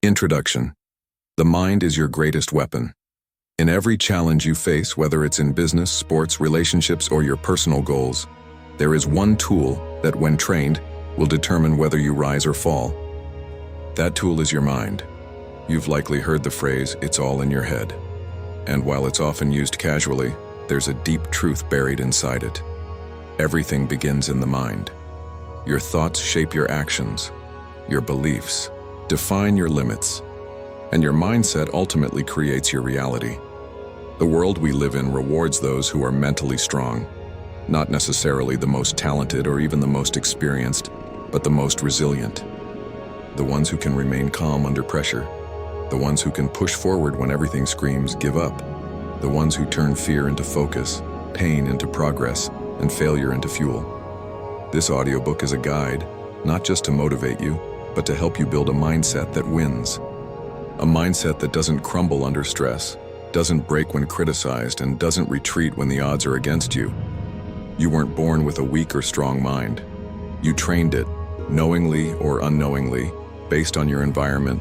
Introduction. The mind is your greatest weapon. In every challenge you face, whether it's in business, sports, relationships, or your personal goals, there is one tool that, when trained, will determine whether you rise or fall. That tool is your mind. You've likely heard the phrase, "it's all in your head." And while it's often used casually, there's a deep truth buried inside it. Everything begins in the mind. Your thoughts shape your actions. Your beliefs define your limits. And your mindset ultimately creates your reality. The world we live in rewards those who are mentally strong, not necessarily the most talented or even the most experienced, but the most resilient. The ones who can remain calm under pressure. The ones who can push forward when everything screams, "give up." The ones who turn fear into focus, pain into progress, and failure into fuel. This audiobook is a guide, not just to motivate you, but to help you build a mindset that wins. A mindset that doesn't crumble under stress, doesn't break when criticized, and doesn't retreat when the odds are against you. You weren't born with a weak or strong mind. You trained it, knowingly or unknowingly, based on your environment,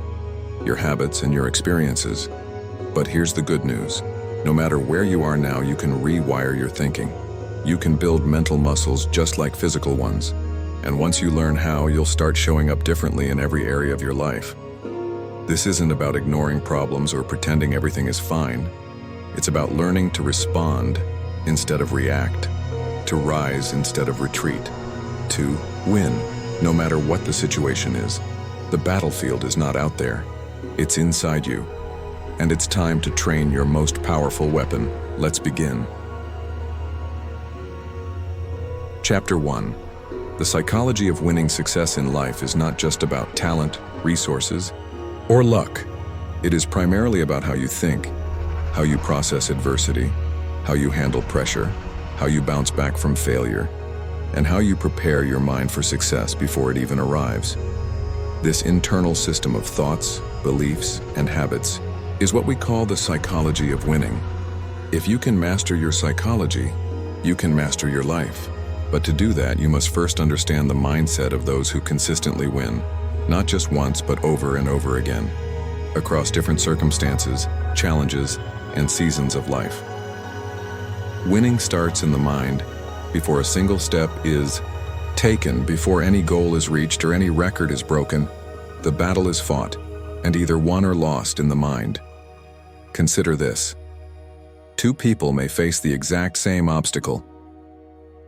your habits, and your experiences. But here's the good news. No matter where you are now, you can rewire your thinking. You can build mental muscles just like physical ones. And once you learn how, you'll start showing up differently in every area of your life. This isn't about ignoring problems or pretending everything is fine. It's about learning to respond instead of react, to rise instead of retreat, to win, no matter what the situation is. The battlefield is not out there. It's inside you. And it's time to train your most powerful weapon. Let's begin. Chapter 1. The psychology of winning success in life is not just about talent, resources, or luck. It is primarily about how you think, how you process adversity, how you handle pressure, how you bounce back from failure, and how you prepare your mind for success before it even arrives. This internal system of thoughts, beliefs, and habits is what we call the psychology of winning. If you can master your psychology, you can master your life. But to do that, you must first understand the mindset of those who consistently win, not just once, but over and over again, across different circumstances, challenges, and seasons of life. Winning starts in the mind before a single step is taken, before any goal is reached or any record is broken. The battle is fought, and either won or lost in the mind. Consider this. Two people may face the exact same obstacle.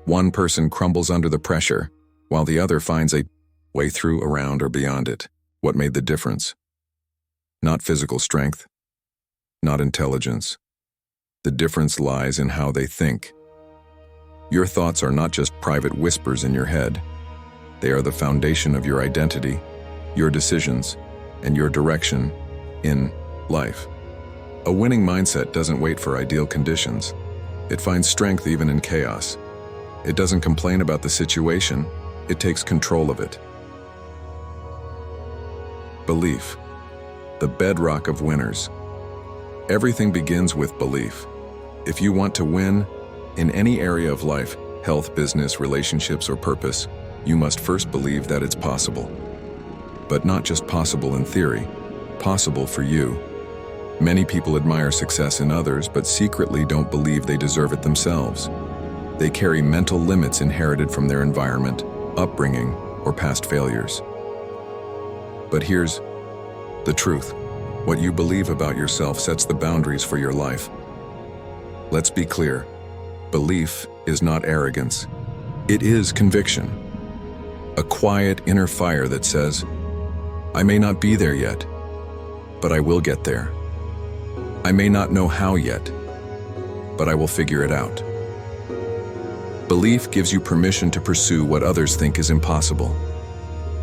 One person crumbles under the pressure, while the other finds a way through, around, or beyond it. What made the difference? Not physical strength, not intelligence. The difference lies in how they think. Your thoughts are not just private whispers in your head. They are the foundation of your identity, your decisions, and your direction in life. A winning mindset doesn't wait for ideal conditions. It finds strength even in chaos. It doesn't complain about the situation, it takes control of it. Belief, the bedrock of winners. Everything begins with belief. If you want to win in any area of life, health, business, relationships, or purpose, you must first believe that it's possible. But not just possible in theory, possible for you. Many people admire success in others, but secretly don't believe they deserve it themselves. They carry mental limits inherited from their environment, upbringing, or past failures. But here's the truth. What you believe about yourself sets the boundaries for your life. Let's be clear. Belief is not arrogance. It is conviction. A quiet inner fire that says, "I may not be there yet, but I will get there. I may not know how yet, but I will figure it out." Belief gives you permission to pursue what others think is impossible.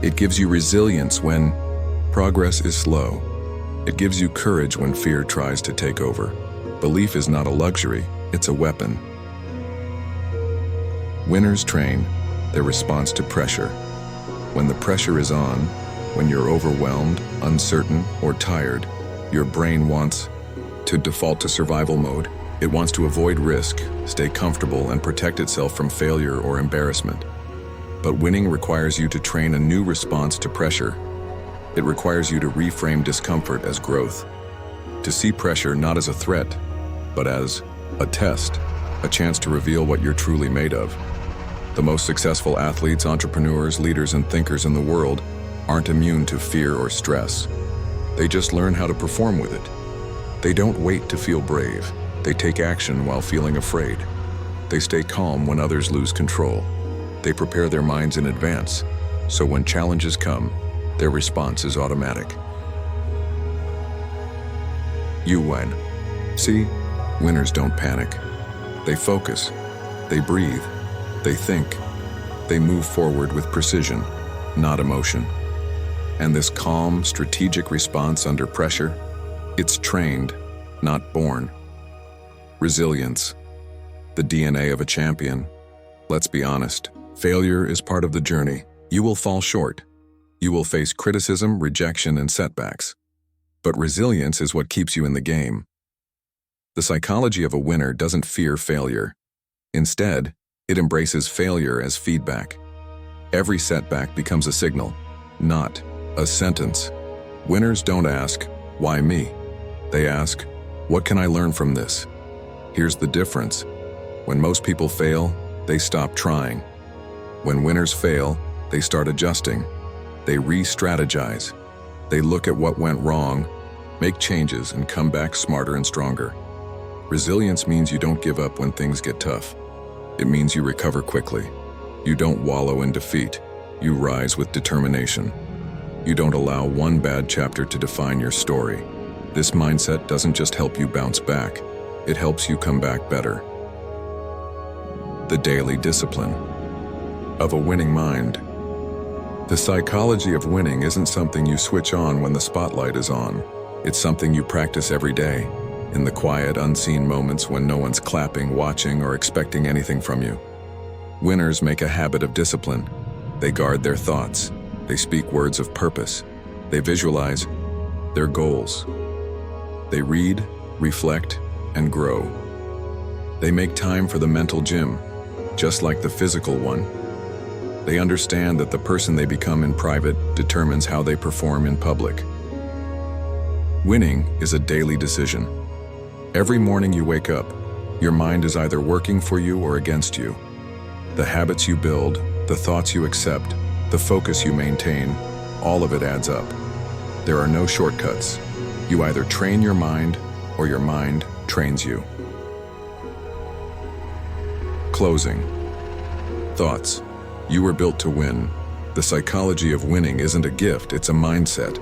It gives you resilience when progress is slow. It gives you courage when fear tries to take over. Belief is not a luxury, it's a weapon. Winners train their response to pressure. When the pressure is on, when you're overwhelmed, uncertain, or tired, your brain wants to default to survival mode. It wants to avoid risk, stay comfortable, and protect itself from failure or embarrassment. But winning requires you to train a new response to pressure. It requires you to reframe discomfort as growth, to see pressure not as a threat, but as a test, a chance to reveal what you're truly made of. The most successful athletes, entrepreneurs, leaders, and thinkers in the world aren't immune to fear or stress. They just learn how to perform with it. They don't wait to feel brave. They take action while feeling afraid. They stay calm when others lose control. They prepare their minds in advance, so when challenges come, their response is automatic. You win. See, winners don't panic. They focus. They breathe. They think. They move forward with precision, not emotion. And this calm, strategic response under pressure, it's trained, not born. Resilience, the DNA of a champion. Let's be honest, failure is part of the journey. You will fall short. You will face criticism, rejection, and setbacks. But resilience is what keeps you in the game. The psychology of a winner doesn't fear failure. Instead, it embraces failure as feedback. Every setback becomes a signal, not a sentence. Winners don't ask, "Why me?" They ask, "What can I learn from this?" Here's the difference. When most people fail, they stop trying. When winners fail, they start adjusting. They re-strategize. They look at what went wrong, make changes, and come back smarter and stronger. Resilience means you don't give up when things get tough. It means you recover quickly. You don't wallow in defeat. You rise with determination. You don't allow one bad chapter to define your story. This mindset doesn't just help you bounce back, it helps you come back better. The daily discipline of a winning mind. The psychology of winning isn't something you switch on when the spotlight is on. It's something you practice every day, in the quiet, unseen moments when no one's clapping, watching, or expecting anything from you. Winners make a habit of discipline. They guard their thoughts. They speak words of purpose. They visualize their goals. They read, reflect, and grow. They make time for the mental gym, just like the physical one. They understand that the person they become in private determines how they perform in public. Winning is a daily decision. Every morning you wake up, your mind is either working for you or against you. The habits you build, the thoughts you accept, the focus you maintain, all of it adds up. There are no shortcuts. You either train your mind or your mind trains you. Closing. Thoughts. You were built to win. The psychology of winning isn't a gift, it's a mindset.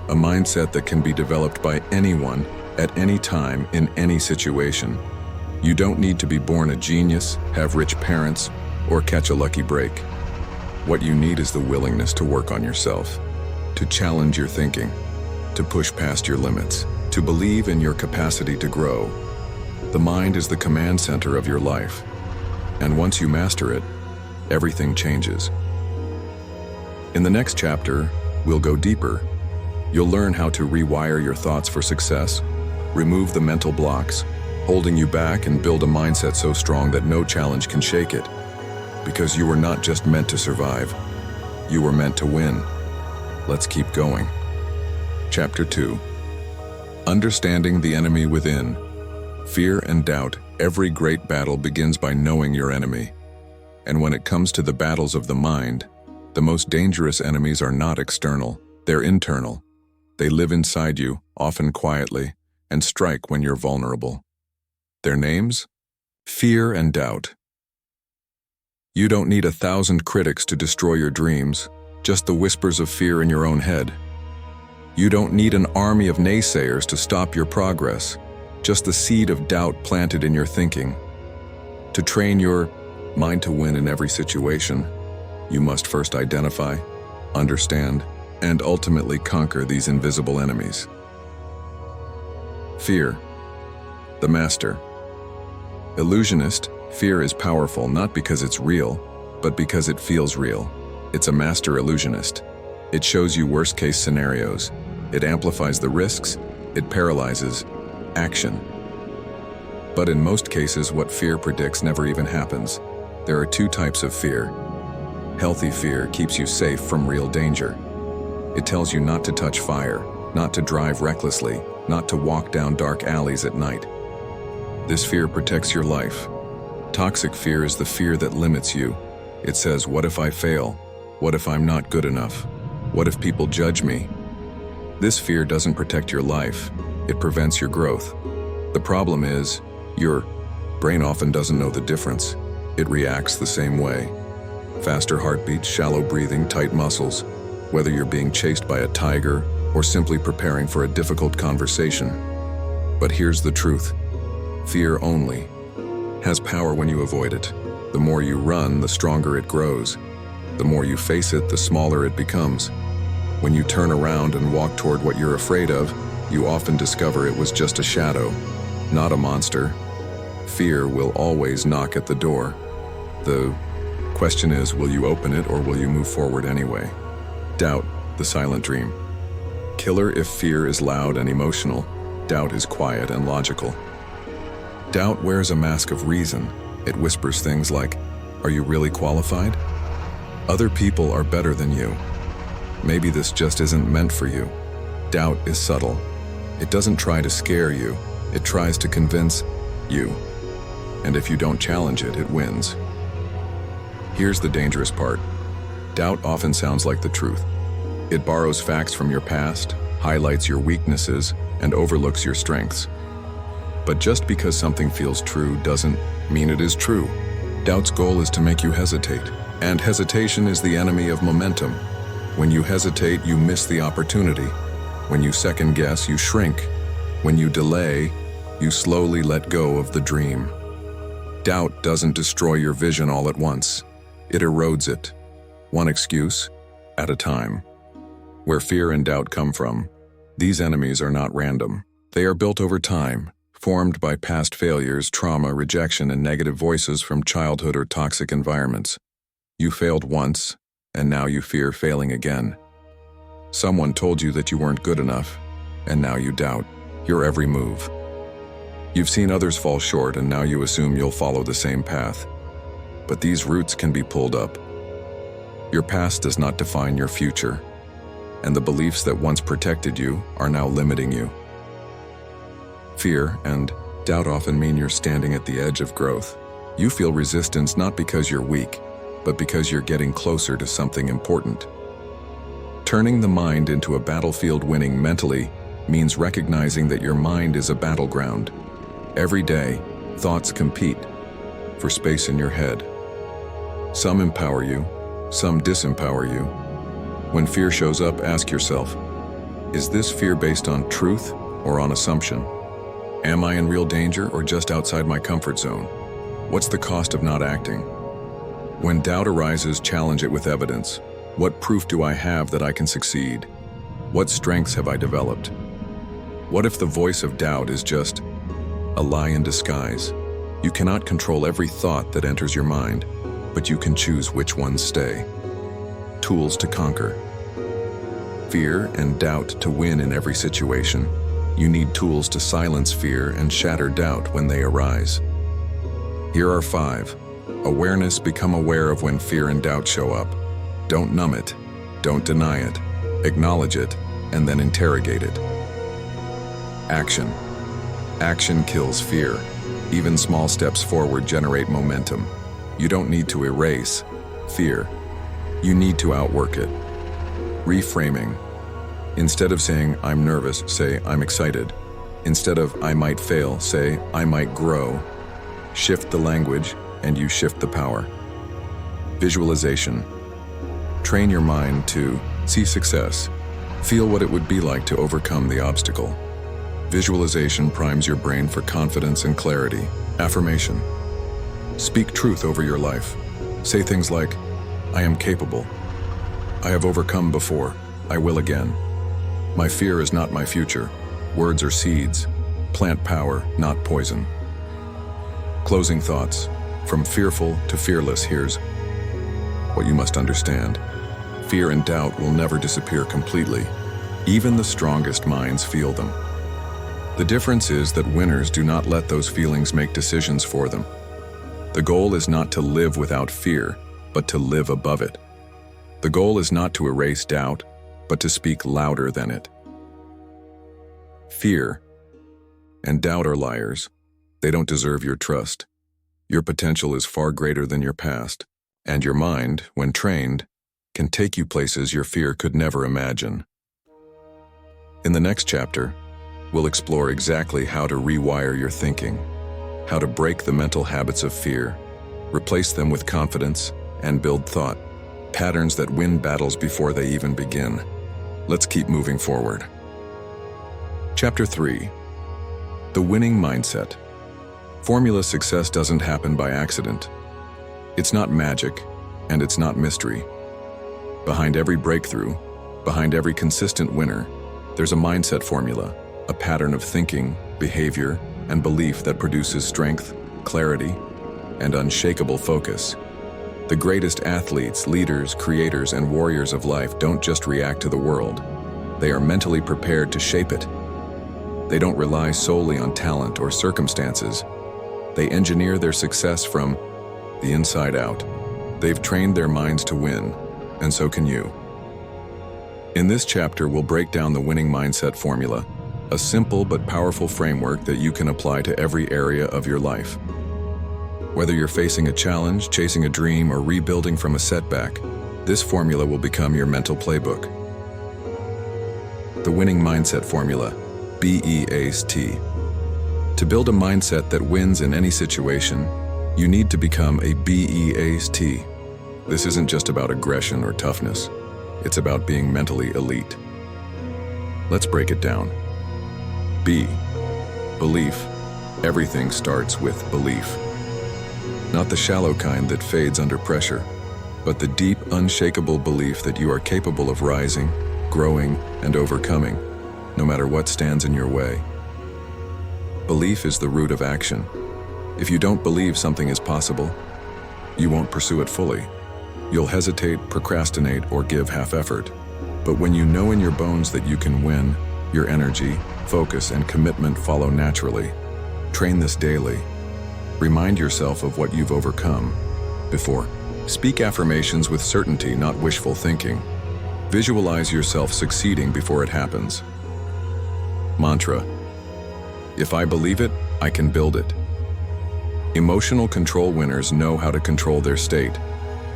A mindset that can be developed by anyone, at any time, in any situation. You don't need to be born a genius, have rich parents, or catch a lucky break. What you need is the willingness to work on yourself, to challenge your thinking, to push past your limits, to believe in your capacity to grow. The mind is the command center of your life, and once you master it, everything changes. In the next chapter, we'll go deeper. You'll learn how to rewire your thoughts for success, remove the mental blocks, holding you back, and build a mindset so strong that no challenge can shake it. Because you were not just meant to survive, you were meant to win. Let's keep going. Chapter 2. Understanding the enemy within. Fear and doubt. Every great battle begins by knowing your enemy. And when it comes to the battles of the mind, the most dangerous enemies are not external, they're internal. They live inside you, often quietly, and strike when you're vulnerable. Their names? Fear and doubt. You don't need 1,000 critics to destroy your dreams, just the whispers of fear in your own head. You don't need an army of naysayers to stop your progress, just the seed of doubt planted in your thinking. To train your mind to win in every situation, you must first identify, understand, and ultimately conquer these invisible enemies. Fear. The master. Illusionist, fear is powerful not because it's real, but because it feels real. It's a master illusionist. It shows you worst-case scenarios. It amplifies the risks. It paralyzes action. But in most cases, what fear predicts never even happens. There are two types of fear. Healthy fear keeps you safe from real danger. It tells you not to touch fire, not to drive recklessly, not to walk down dark alleys at night. This fear protects your life. Toxic fear is the fear that limits you. It says, what if I fail? What if I'm not good enough? What if people judge me? This fear doesn't protect your life. It prevents your growth. The problem is, your brain often doesn't know the difference. It reacts the same way. Faster heartbeats, shallow breathing, tight muscles. Whether you're being chased by a tiger or simply preparing for a difficult conversation. But here's the truth. Fear only has power when you avoid it. The more you run, the stronger it grows. The more you face it, the smaller it becomes. When you turn around and walk toward what you're afraid of, you often discover it was just a shadow, not a monster. Fear will always knock at the door. The question is, will you open it or will you move forward anyway? Doubt, the silent dream. Killer if fear is loud and emotional. Doubt is quiet and logical. Doubt wears a mask of reason. It whispers things like, are you really qualified? Other people are better than you. Maybe this just isn't meant for you. Doubt is subtle. It doesn't try to scare you. It tries to convince you. And if you don't challenge it, it wins. Here's the dangerous part. Doubt often sounds like the truth. It borrows facts from your past, highlights your weaknesses, and overlooks your strengths. But just because something feels true doesn't mean it is true. Doubt's goal is to make you hesitate, and hesitation is the enemy of momentum. When you hesitate, you miss the opportunity. When you second guess, you shrink. When you delay, you slowly let go of the dream. Doubt doesn't destroy your vision all at once. It erodes it, one excuse at a time. Where fear and doubt come from, these enemies are not random. They are built over time, formed by past failures, trauma, rejection, and negative voices from childhood or toxic environments. You failed once, and now you fear failing again. Someone told you that you weren't good enough, and now you doubt your every move. You've seen others fall short, and now you assume you'll follow the same path. But these roots can be pulled up. Your past does not define your future, and the beliefs that once protected you are now limiting you. Fear and doubt often mean you're standing at the edge of growth. You feel resistance not because you're weak, but because you're getting closer to something important. Turning the mind into a battlefield winning mentally means recognizing that your mind is a battleground. Every day, thoughts compete for space in your head. Some empower you, some disempower you. When fear shows up, ask yourself, is this fear based on truth or on assumption? Am I in real danger or just outside my comfort zone? What's the cost of not acting? When doubt arises, challenge it with evidence. What proof do I have that I can succeed? What strengths have I developed? What if the voice of doubt is just a lie in disguise? You cannot control every thought that enters your mind, but you can choose which ones stay. Tools to conquer. Fear and doubt to win in every situation. You need tools to silence fear and shatter doubt when they arise. Here are 5. Awareness. Become aware of when fear and doubt show up. Don't numb it. Don't deny it. Acknowledge it, and then interrogate it. Action. Action kills fear. Even small steps forward generate momentum. You don't need to erase fear. You need to outwork it. Reframing. Instead of saying, I'm nervous, say, I'm excited. Instead of, I might fail, say, I might grow. Shift the language, and you shift the power. Visualization. Train your mind to see success. Feel what it would be like to overcome the obstacle. Visualization primes your brain for confidence and clarity. Affirmation. Speak truth over your life. Say things like, I am capable. I have overcome before. I will again. My fear is not my future. Words are seeds. Plant power, not poison. Closing thoughts. From fearful to fearless, here's what you must understand. Fear and doubt will never disappear completely. Even the strongest minds feel them. The difference is that winners do not let those feelings make decisions for them. The goal is not to live without fear, but to live above it. The goal is not to erase doubt, but to speak louder than it. Fear and doubt are liars. They don't deserve your trust. Your potential is far greater than your past, and your mind, when trained, can take you places your fear could never imagine. In the next chapter, we'll explore exactly how to rewire your thinking, how to break the mental habits of fear, replace them with confidence, and build thought, patterns that win battles before they even begin. Let's keep moving forward. Chapter 3. The Winning Mindset. Formula success doesn't happen by accident. It's not magic, and it's not mystery. Behind every breakthrough, behind every consistent winner, there's a mindset formula, a pattern of thinking, behavior, and belief that produces strength, clarity, and unshakable focus. The greatest athletes, leaders, creators, and warriors of life don't just react to the world. They are mentally prepared to shape it. They don't rely solely on talent or circumstances. They engineer their success from the inside out. They've trained their minds to win, and so can you. In this chapter, we'll break down the winning mindset formula, a simple but powerful framework that you can apply to every area of your life. Whether you're facing a challenge, chasing a dream, or rebuilding from a setback, this formula will become your mental playbook. The Winning Mindset Formula, BEAST. To build a mindset that wins in any situation, you need to become a BEAST. This isn't just about aggression or toughness. It's about being mentally elite. Let's break it down. B. Belief. Everything starts with belief. Not the shallow kind that fades under pressure, but the deep, unshakable belief that you are capable of rising, growing, and overcoming, no matter what stands in your way. Belief is the root of action. If you don't believe something is possible, you won't pursue it fully. You'll hesitate, procrastinate, or give half effort. But when you know in your bones that you can win, your energy, focus, and commitment follow naturally. Train this daily. Remind yourself of what you've overcome before. Speak affirmations with certainty, not wishful thinking. Visualize yourself succeeding before it happens. Mantra. If I believe it, I can build it. Emotional control winners know how to control their state.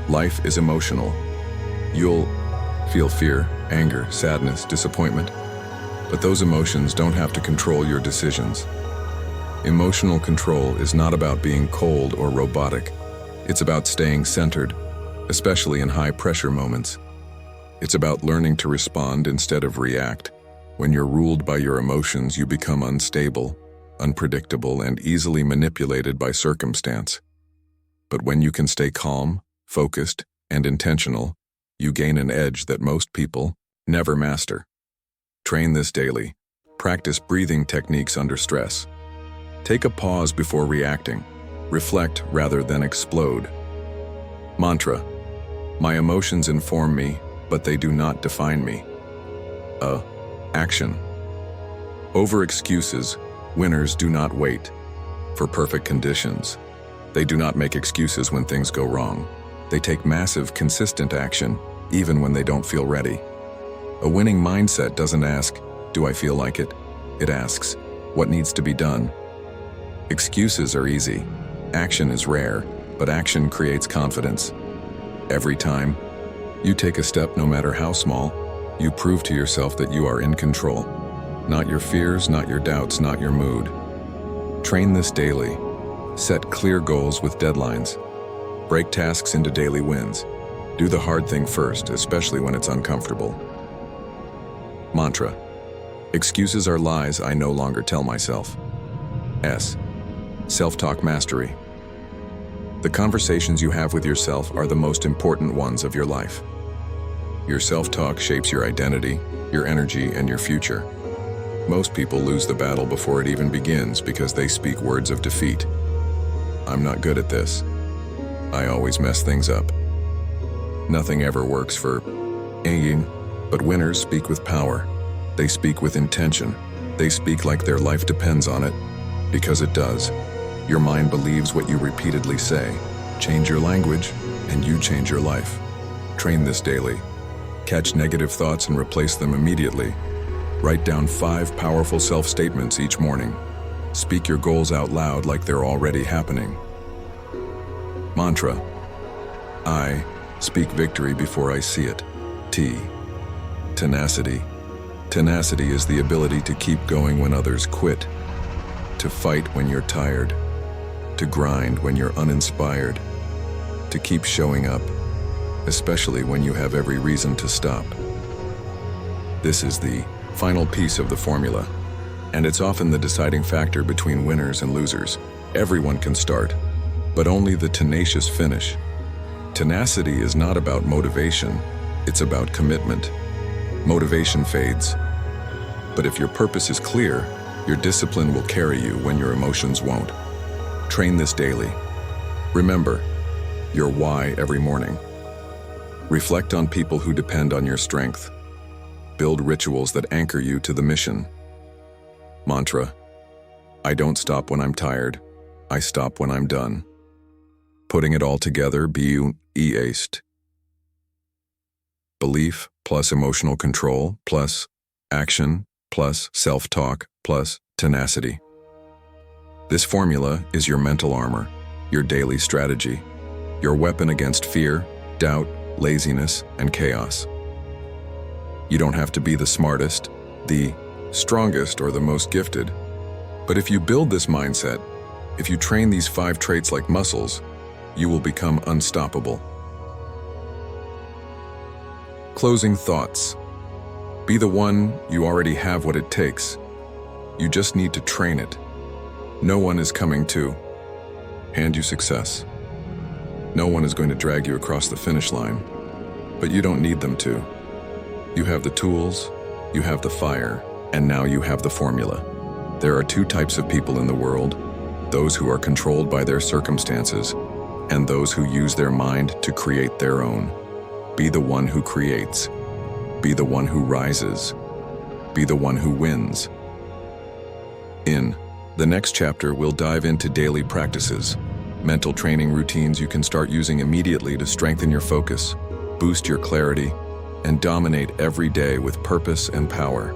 Life is emotional. You'll feel fear, anger, sadness, disappointment. But those emotions don't have to control your decisions. Emotional control is not about being cold or robotic. It's about staying centered, especially in high-pressure moments. It's about learning to respond instead of react. When you're ruled by your emotions, you become unstable, unpredictable, and easily manipulated by circumstance. But when you can stay calm, focused, and intentional, you gain an edge that most people never master. Train this daily. Practice breathing techniques under stress. Take a pause before reacting. Reflect rather than explode. Mantra. My emotions inform me, but they do not define me. Action. Over excuses, winners do not wait for perfect conditions. They do not make excuses when things go wrong. They take massive, consistent action, even when they don't feel ready. A winning mindset doesn't ask, do I feel like it? It asks, what needs to be done? Excuses are easy. Action is rare, but action creates confidence. Every time you take a step, no matter how small, you prove to yourself that you are in control. Not your fears, not your doubts, not your mood. Train this daily. Set clear goals with deadlines. Break tasks into daily wins. Do the hard thing first, especially when it's uncomfortable. Mantra. Excuses are lies I no longer tell myself. S. Self-talk mastery. The conversations you have with yourself are the most important ones of your life. Your self-talk shapes your identity, your energy, and your future. Most people lose the battle before it even begins because they speak words of defeat. I'm not good at this. I always mess things up. Nothing ever works for aiming, but winners speak with power. They speak with intention. They speak like their life depends on it, because it does. Your mind believes what you repeatedly say. Change your language, and you change your life. Train this daily. Catch negative thoughts and replace them immediately. Write down 5 powerful self-statements each morning. Speak your goals out loud like they're already happening. Mantra: I speak victory before I see it. T. Tenacity. Tenacity is the ability to keep going when others quit, to fight when you're tired, to grind when you're uninspired, to keep showing up, especially when you have every reason to stop. This is the final piece of the formula, and it's often the deciding factor between winners and losers. Everyone can start, but only the tenacious finish. Tenacity is not about motivation, it's about commitment. Motivation fades, but if your purpose is clear, your discipline will carry you when your emotions won't. Train this daily. Remember your why every morning. Reflect on people who depend on your strength. Build rituals that anchor you to the mission. Mantra: I don't stop when I'm tired, I stop when I'm done. Putting it all together, BUEACed. Belief plus emotional control plus action plus self-talk plus tenacity. This formula is your mental armor, your daily strategy, your weapon against fear, doubt, laziness, and chaos. You don't have to be the smartest, the strongest, or the most gifted. But if you build this mindset, if you train these 5 traits like muscles, you will become unstoppable. Closing thoughts. Be the one. You already have what it takes. You just need to train it. No one is coming to hand you success. No one is going to drag you across the finish line, but you don't need them to. You have the tools, you have the fire, and now you have the formula. There are 2 types of people in the world: those who are controlled by their circumstances, and those who use their mind to create their own. Be the one who creates. Be the one who rises. Be the one who wins. In the next chapter, we'll dive into daily practices, mental training routines you can start using immediately to strengthen your focus, boost your clarity, and dominate every day with purpose and power.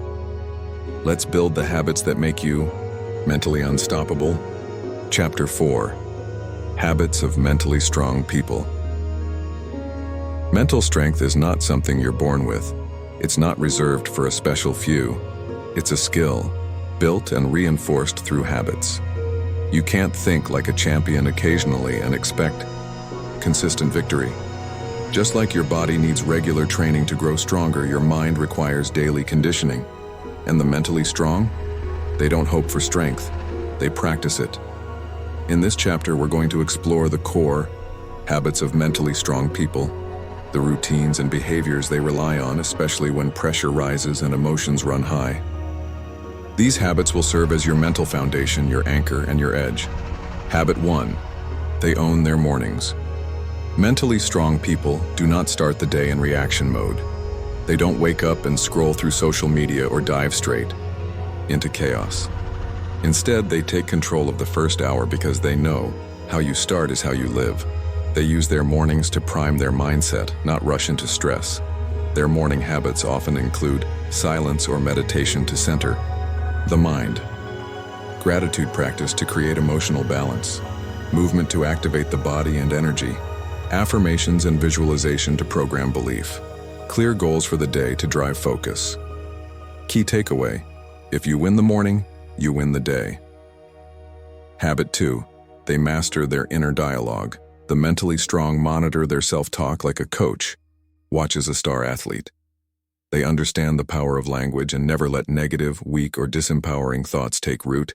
Let's build the habits that make you mentally unstoppable. Chapter 4: Habits of Mentally Strong People. Mental strength is not something you're born with. It's not reserved for a special few. It's a skill, built and reinforced through habits. You can't think like a champion occasionally and expect consistent victory. Just like your body needs regular training to grow stronger, your mind requires daily conditioning. And the mentally strong? They don't hope for strength. They practice it. In this chapter, we're going to explore the core habits of mentally strong people, the routines and behaviors they rely on, especially when pressure rises and emotions run high. These habits will serve as your mental foundation, your anchor, and your edge. Habit 1: they own their mornings. Mentally strong people do not start the day in reaction mode. They don't wake up and scroll through social media or dive straight into chaos. Instead, they take control of the first hour because they know how you start is how you live. They use their mornings to prime their mindset, not rush into stress. Their morning habits often include silence or meditation to center the mind, gratitude practice to create emotional balance, movement to activate the body and energy, affirmations and visualization to program belief, clear goals for the day to drive focus. Key takeaway: if you win the morning, you win the day. Habit 2: they master their inner dialogue. The mentally strong monitor their self-talk like a coach watches a star athlete. They understand the power of language and never let negative, weak, or disempowering thoughts take root.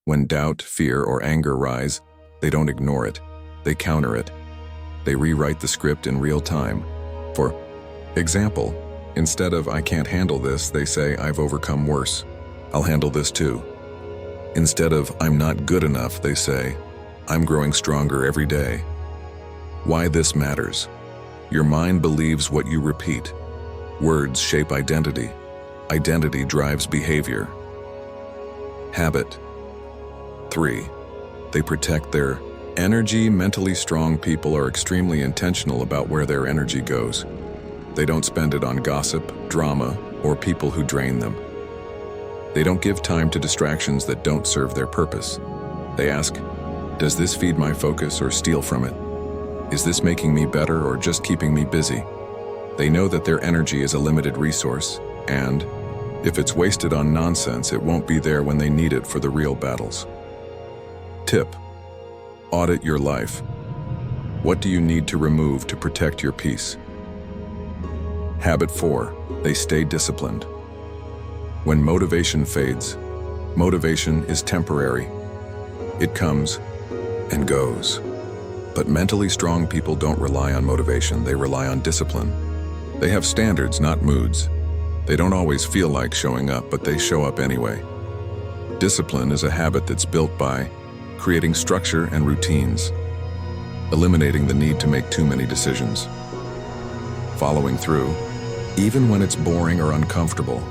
When doubt, fear, or anger rise, they don't ignore it. They counter it. They rewrite the script in real time. For example, instead of "I can't handle this," they say "I've overcome worse. I'll handle this too." Instead of "I'm not good enough," they say "I'm growing stronger every day." Why this matters: your mind believes what you repeat. Words shape identity. Identity drives behavior. Habit 3: they protect their energy. Mentally strong people are extremely intentional about where their energy goes. They don't spend it on gossip, drama, or people who drain them. They don't give time to distractions that don't serve their purpose. They ask, does this feed my focus or steal from it? Is this making me better or just keeping me busy? They know that their energy is a limited resource, and if it's wasted on nonsense, it won't be there when they need it for the real battles. Tip: audit your life. What do you need to remove to protect your peace? Habit 4, they stay disciplined. When motivation fades, motivation is temporary. It comes and goes. But mentally strong people don't rely on motivation, they rely on discipline. They have standards, not moods. They don't always feel like showing up, but they show up anyway. Discipline is a habit that's built by creating structure and routines, eliminating the need to make too many decisions, following through, even when it's boring or uncomfortable.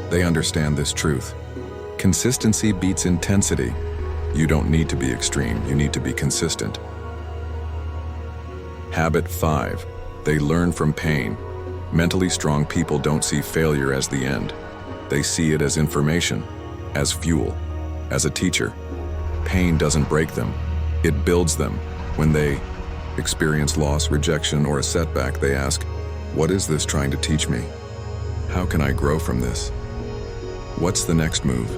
They understand this truth. Consistency beats intensity. You don't need to be extreme, you need to be consistent. Habit 5, they learn from pain. Mentally strong people don't see failure as the end. They see it as information, as fuel, as a teacher. Pain doesn't break them, it builds them. When they experience loss, rejection, or a setback, they ask, what is this trying to teach me? How can I grow from this? What's the next move?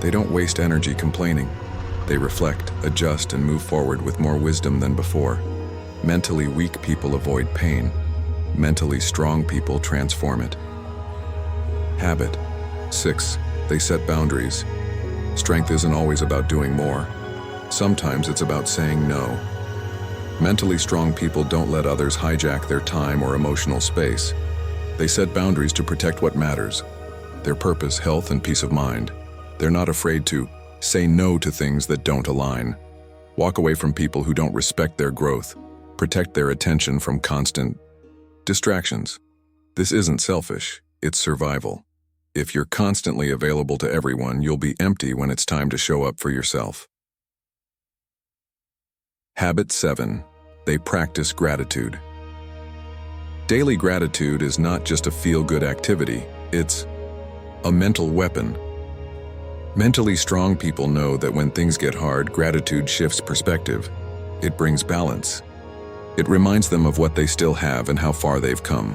They don't waste energy complaining. They reflect, adjust, and move forward with more wisdom than before. Mentally weak people avoid pain. Mentally strong people transform it. Habit 6, they set boundaries. Strength isn't always about doing more. Sometimes it's about saying no. Mentally strong people don't let others hijack their time or emotional space. They set boundaries to protect what matters: their purpose, health, and peace of mind. They're not afraid to say no to things that don't align. Walk away from people who don't respect their growth. Protect their attention from constant distractions. This isn't selfish, it's survival. If you're constantly available to everyone, you'll be empty when it's time to show up for yourself. Habit 7, they practice gratitude. Daily gratitude is not just a feel-good activity, it's a mental weapon. Mentally strong people know that when things get hard, gratitude shifts perspective. It brings balance. It reminds them of what they still have and how far they've come.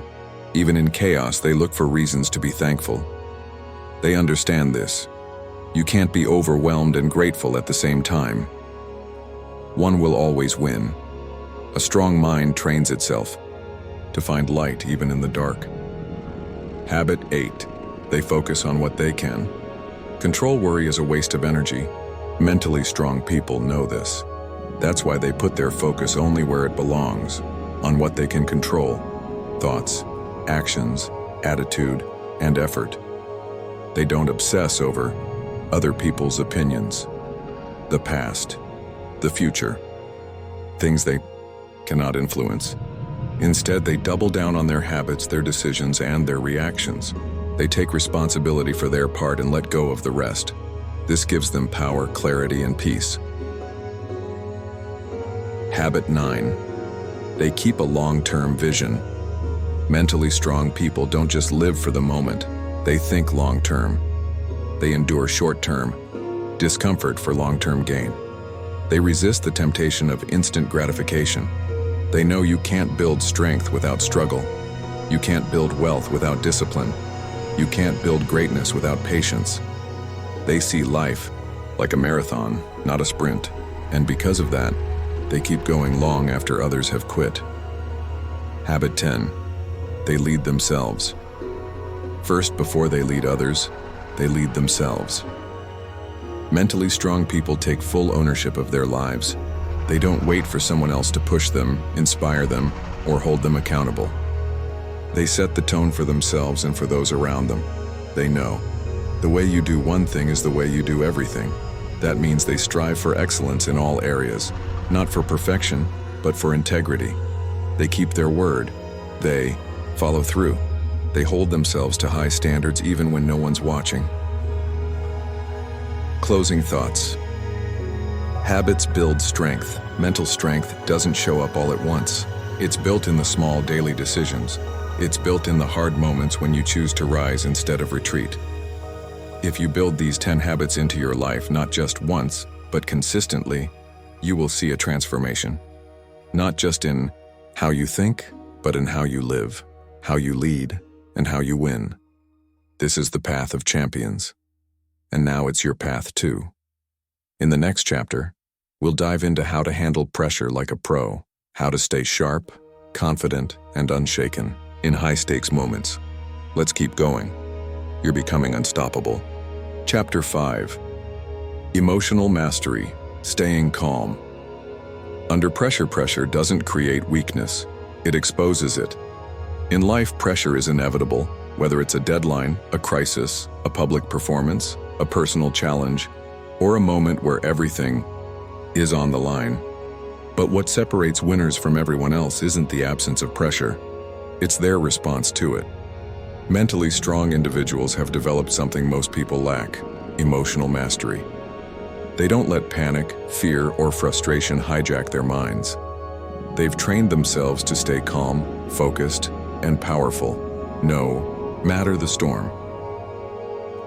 Even in chaos, they look for reasons to be thankful. They understand this. You can't be overwhelmed and grateful at the same time. One will always win. A strong mind trains itself to find light even in the dark. Habit 8, they focus on what they can. Control worry is a waste of energy. Mentally strong people know this. That's why they put their focus only where it belongs, on what they can control: thoughts, actions, attitude, and effort. They don't obsess over other people's opinions, the past, the future, things they cannot influence. Instead, they double down on their habits, their decisions, and their reactions. They take responsibility for their part and let go of the rest. This gives them power, clarity, and peace. Habit 9, they keep a long-term vision. Mentally strong people don't just live for the moment, they think long-term. They endure short-term discomfort for long-term gain. They resist the temptation of instant gratification. They know you can't build strength without struggle. You can't build wealth without discipline. You can't build greatness without patience. They see life like a marathon, not a sprint, and because of that, they keep going long after others have quit. Habit 10, they lead themselves. First, before they lead others, they lead themselves. Mentally strong people take full ownership of their lives. They don't wait for someone else to push them, inspire them, or hold them accountable. They set the tone for themselves and for those around them. They know the way you do one thing is the way you do everything. That means they strive for excellence in all areas, not for perfection, but for integrity. They keep their word. They follow through. They hold themselves to high standards even when no one's watching. Closing thoughts. Habits build strength. Mental strength doesn't show up all at once. It's built in the small daily decisions. It's built in the hard moments when you choose to rise instead of retreat. If you build these 10 habits into your life not just once, but consistently, you will see a transformation. Not just in how you think, but in how you live, how you lead, and how you win. This is the path of champions. And now it's your path too. In the next chapter, we'll dive into how to handle pressure like a pro, how to stay sharp, confident, and unshaken in high-stakes moments. Let's keep going. You're becoming unstoppable. Chapter 5. Emotional Mastery, Staying Calm. Under pressure, pressure doesn't create weakness, it exposes it. In life, pressure is inevitable, whether it's a deadline, a crisis, a public performance, a personal challenge, or a moment where everything is on the line. But what separates winners from everyone else isn't the absence of pressure, it's their response to it. Mentally strong individuals have developed something most people lack: emotional mastery. They don't let panic, fear, or frustration hijack their minds. They've trained themselves to stay calm, focused, and powerful, no matter the storm.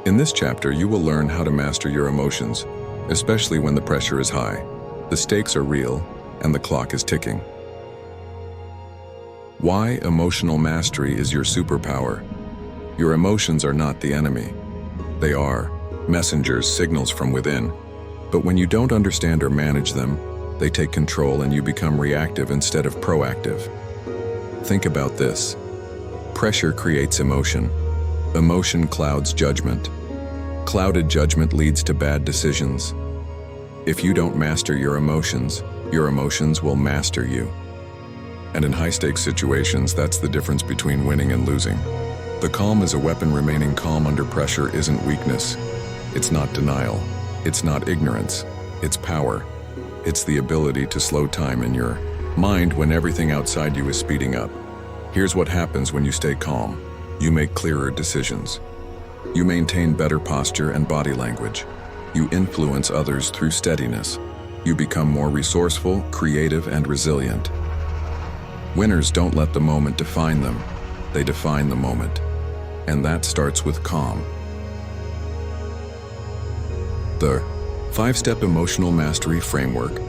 In this chapter, you will learn how to master your emotions, especially when the pressure is high, the stakes are real, and the clock is ticking. Why emotional mastery is your superpower. Your emotions are not the enemy. They are messengers, signals from within. But when you don't understand or manage them, they take control and you become reactive instead of proactive. Think about this. Pressure creates emotion. Emotion clouds judgment. Clouded judgment leads to bad decisions. If you don't master your emotions will master you. And in high-stakes situations, that's the difference between winning and losing. The calm is a weapon. Remaining calm under pressure isn't weakness. It's not denial. It's not ignorance. It's power. It's the ability to slow time in your mind when everything outside you is speeding up. Here's what happens when you stay calm. You make clearer decisions. You maintain better posture and body language. You influence others through steadiness. You become more resourceful, creative, and resilient. Winners don't let the moment define them. They define the moment. And that starts with calm. The 5-step emotional mastery framework.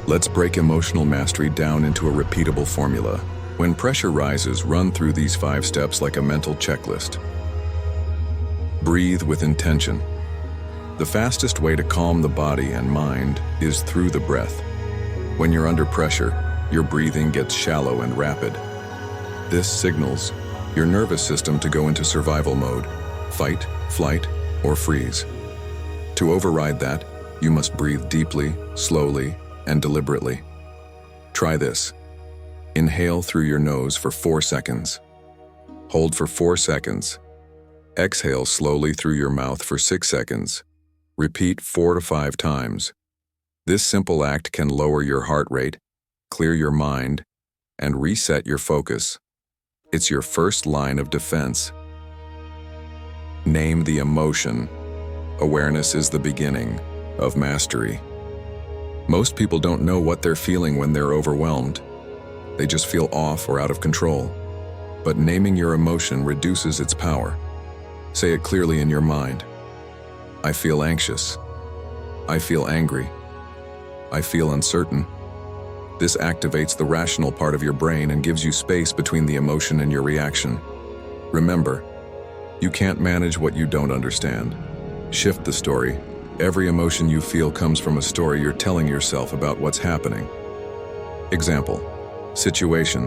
Let's break emotional mastery down into a repeatable formula. When pressure rises, run through these 5 steps like a mental checklist. Breathe with intention. The fastest way to calm the body and mind is through the breath. When you're under pressure, your breathing gets shallow and rapid. This signals your nervous system to go into survival mode, fight, flight, or freeze. To override that, you must breathe deeply, slowly, and deliberately. Try this. Inhale through your nose for 4 seconds. Hold for 4 seconds. Exhale slowly through your mouth for 6 seconds. Repeat 4 to 5 times. This simple act can lower your heart rate, clear your mind, and reset your focus. It's your first line of defense. Name the emotion. Awareness is the beginning of mastery. Most people don't know what they're feeling when they're overwhelmed. They just feel off or out of control. But naming your emotion reduces its power. Say it clearly in your mind. I feel anxious. I feel angry. I feel uncertain. This activates the rational part of your brain and gives you space between the emotion and your reaction. Remember, you can't manage what you don't understand. Shift the story. Every emotion you feel comes from a story you're telling yourself about what's happening. Example. Situation.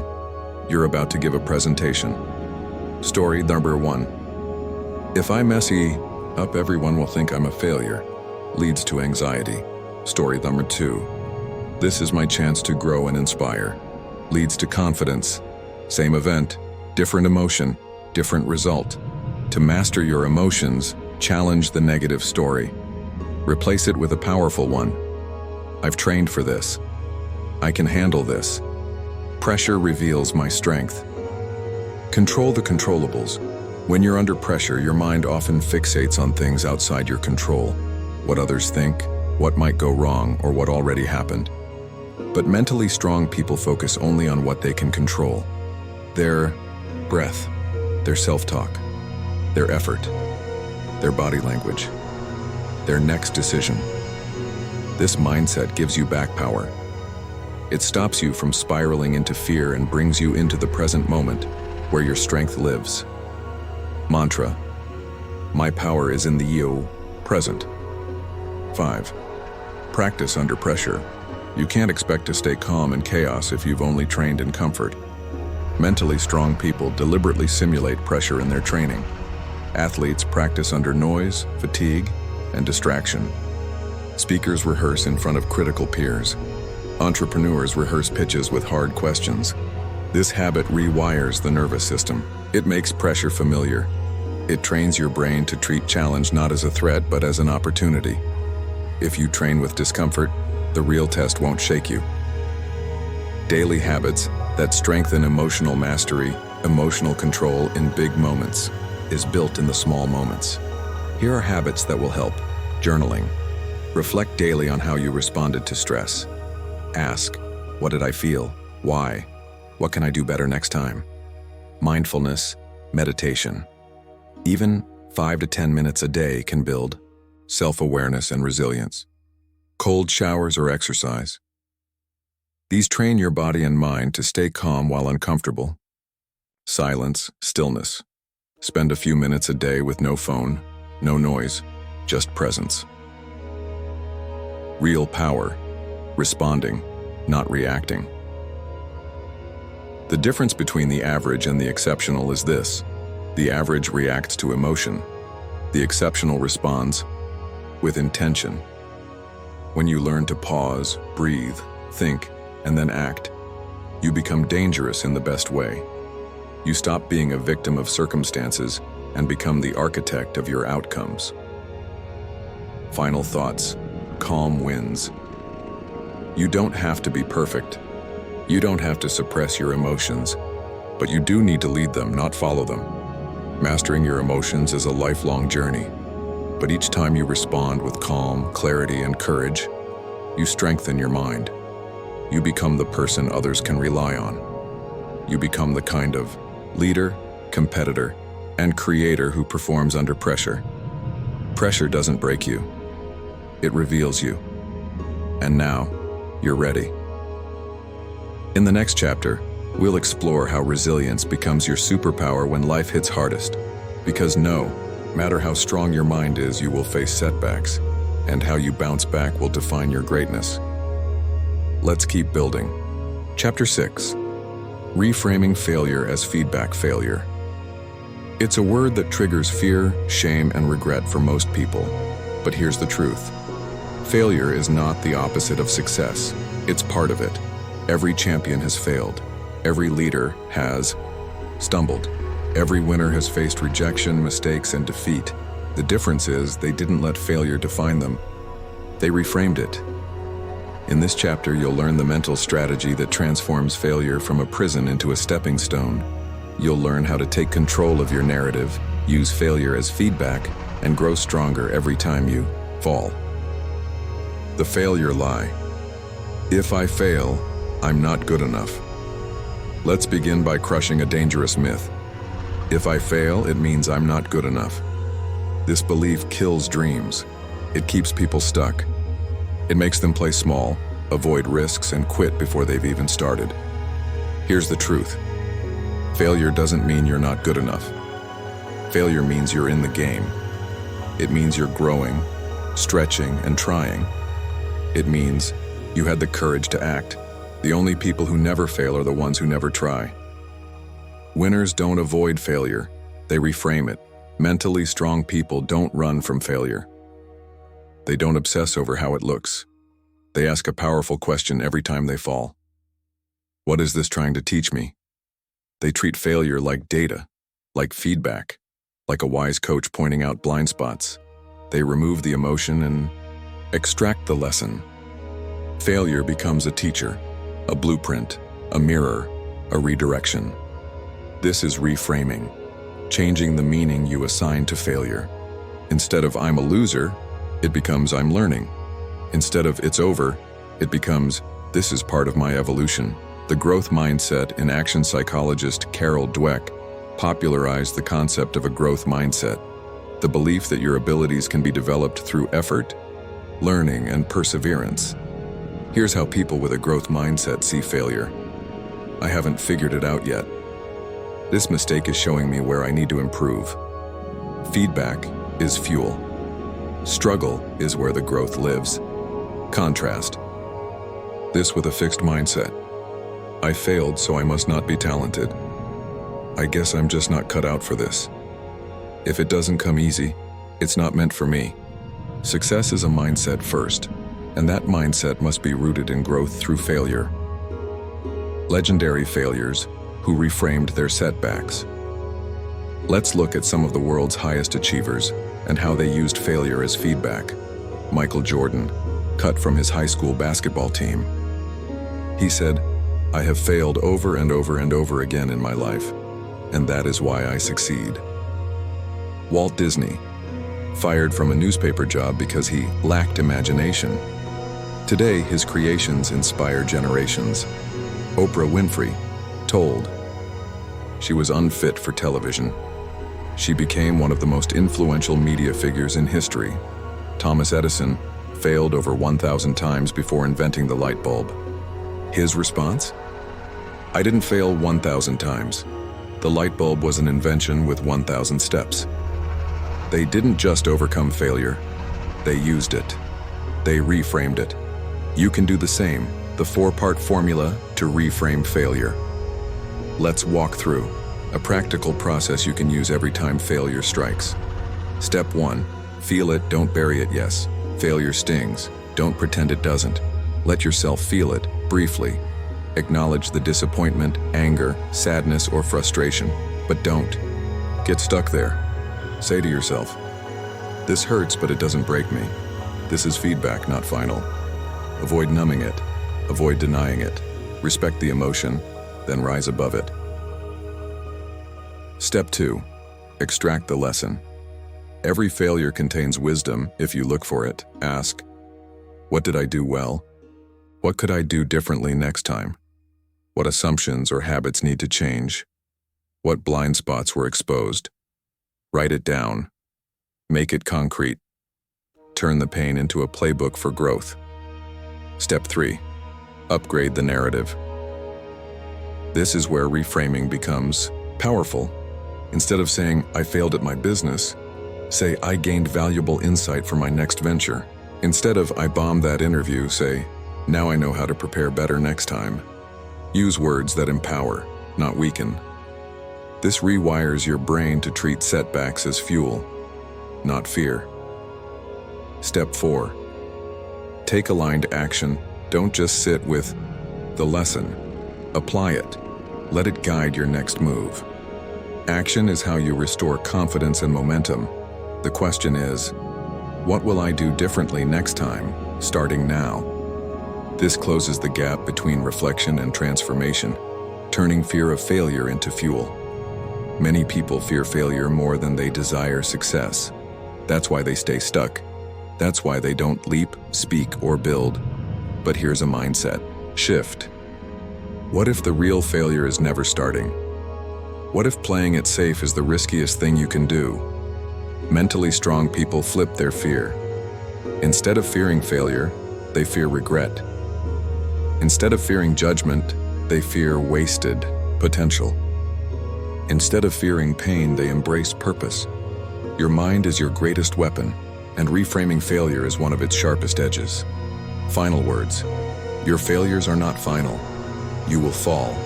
You're about to give a presentation. Story number 1. If I messy up, everyone will think I'm a failure. Leads to anxiety. Story number 2. This is my chance to grow and inspire. Leads to confidence. Same event, different emotion, different result. To master your emotions, challenge the negative story. Replace it with a powerful one. I've trained for this. I can handle this. Pressure reveals my strength. Control the controllables. When you're under pressure, your mind often fixates on things outside your control. What others think, what might go wrong, or what already happened. But mentally strong people focus only on what they can control. Their breath, their self-talk, their effort, their body language, their next decision. This mindset gives you back power. It stops you from spiraling into fear and brings you into the present moment where your strength lives. Mantra: my power is in the you, present. 5. Practice under pressure. You can't expect to stay calm in chaos if you've only trained in comfort. Mentally strong people deliberately simulate pressure in their training. Athletes practice under noise, fatigue, and distraction. Speakers rehearse in front of critical peers. Entrepreneurs rehearse pitches with hard questions. This habit rewires the nervous system. It makes pressure familiar. It trains your brain to treat challenge not as a threat but as an opportunity. If you train with discomfort, the real test won't shake you. Daily habits that strengthen emotional mastery, emotional control in big moments, is built in the small moments. Here are habits that will help. Journaling. Reflect daily on how you responded to stress. Ask, what did I feel? Why? What can I do better next time? Mindfulness, meditation. Even 5 to 10 minutes a day can build self-awareness and resilience. Cold showers or exercise. These train your body and mind to stay calm while uncomfortable. Silence, stillness. Spend a few minutes a day with no phone, no noise, just presence. Real power. Responding, not reacting. The difference between the average and the exceptional is this: the average reacts to emotion. The exceptional responds with intention. When you learn to pause, breathe, think, and then act, you become dangerous in the best way. You stop being a victim of circumstances and become the architect of your outcomes. Final thoughts. Calm wins. You don't have to be perfect. You don't have to suppress your emotions, but you do need to lead them, not follow them. Mastering your emotions is a lifelong journey, but each time you respond with calm, clarity, and courage, you strengthen your mind. You become the person others can rely on. You become the kind of leader, competitor, and creator who performs under pressure. Pressure doesn't break you. It reveals you. And now, you're ready. In the next chapter, we'll explore how resilience becomes your superpower when life hits hardest. Because no matter how strong your mind is, you will face setbacks, and how you bounce back will define your greatness. Let's keep building. Chapter 6. Reframing failure as feedback failure. It's a word that triggers fear, shame, and regret for most people. But here's the truth. Failure is not the opposite of success. It's part of it. Every champion has failed. Every leader has stumbled. Every winner has faced rejection, mistakes, and defeat. The difference is they didn't let failure define them. They reframed it. In this chapter, you'll learn the mental strategy that transforms failure from a prison into a stepping stone. You'll learn how to take control of your narrative, use failure as feedback, and grow stronger every time you fall. The failure lie. If I fail, I'm not good enough. Let's begin by crushing a dangerous myth. If I fail, it means I'm not good enough. This belief kills dreams. It keeps people stuck. It makes them play small, avoid risks, and quit before they've even started. Here's the truth. Failure doesn't mean you're not good enough. Failure means you're in the game. It means you're growing, stretching, and trying. It means you had the courage to act. The only people who never fail are the ones who never try. Winners don't avoid failure. They reframe it. Mentally strong people don't run from failure. They don't obsess over how it looks. They ask a powerful question every time they fall. What is this trying to teach me? They treat failure like data, like feedback, like a wise coach pointing out blind spots. They remove the emotion and extract the lesson. Failure becomes a teacher, a blueprint, a mirror, a redirection. This is reframing, changing the meaning you assign to failure. Instead of I'm a loser, it becomes I'm learning. Instead of it's over, it becomes this is part of my evolution. The growth mindset in action psychologist Carol Dweck popularized the concept of a growth mindset, the belief that your abilities can be developed through effort, learning, and perseverance. Here's how people with a growth mindset see failure. I haven't figured it out yet. This mistake is showing me where I need to improve. Feedback is fuel. Struggle is where the growth lives. Contrast. This with a fixed mindset. I failed, so I must not be talented. I guess I'm just not cut out for this. If it doesn't come easy, it's not meant for me. Success is a mindset first, and that mindset must be rooted in growth through failure. Legendary failures who reframed their setbacks. Let's look at some of the world's highest achievers and how they used failure as feedback. Michael Jordan, cut from his high school basketball team. He said, "I have failed over and over and over again in my life, and that is why I succeed." Walt Disney, fired from a newspaper job because he lacked imagination. Today, his creations inspire generations. Oprah Winfrey, told she was unfit for television. She became one of the most influential media figures in history. Thomas Edison failed over 1,000 times before inventing the light bulb. His response? "I didn't fail 1,000 times. The light bulb was an invention with 1,000 steps." They didn't just overcome failure, they used it. They reframed it. You can do the same, the 4-part formula to reframe failure. Let's walk through a practical process you can use every time failure strikes. Step 1, feel it, don't bury it. Yes, failure stings. Don't pretend it doesn't. Let yourself feel it, briefly. Acknowledge the disappointment, anger, sadness, or frustration, but don't get stuck there. Say to yourself, "This hurts, but it doesn't break me. This is feedback, not final." Avoid numbing it. Avoid denying it. Respect the emotion, then rise above it. Step 2, extract the lesson. Every failure contains wisdom if you look for it. Ask, what did I do well? What could I do differently next time? What assumptions or habits need to change? What blind spots were exposed? Write it down. Make it concrete. Turn the pain into a playbook for growth. Step 3, upgrade the narrative. This is where reframing becomes powerful. Instead of saying, "I failed at my business," say, "I gained valuable insight for my next venture." Instead of, "I bombed that interview," say, "Now I know how to prepare better next time." Use words that empower, not weaken. This rewires your brain to treat setbacks as fuel, not fear. Step 4, take aligned action. Don't just sit with the lesson. Apply it. Let it guide your next move. Action is how you restore confidence and momentum. The question is, what will I do differently next time, starting now? This closes the gap between reflection and transformation, turning fear of failure into fuel. Many people fear failure more than they desire success. That's why they stay stuck. That's why they don't leap, speak, or build. But here's a mindset shift. What if the real failure is never starting? What if playing it safe is the riskiest thing you can do? Mentally strong people flip their fear. Instead of fearing failure, they fear regret. Instead of fearing judgment, they fear wasted potential. Instead of fearing pain, they embrace purpose. Your mind is your greatest weapon, and reframing failure is one of its sharpest edges. Final words. Your failures are not final. You will fall.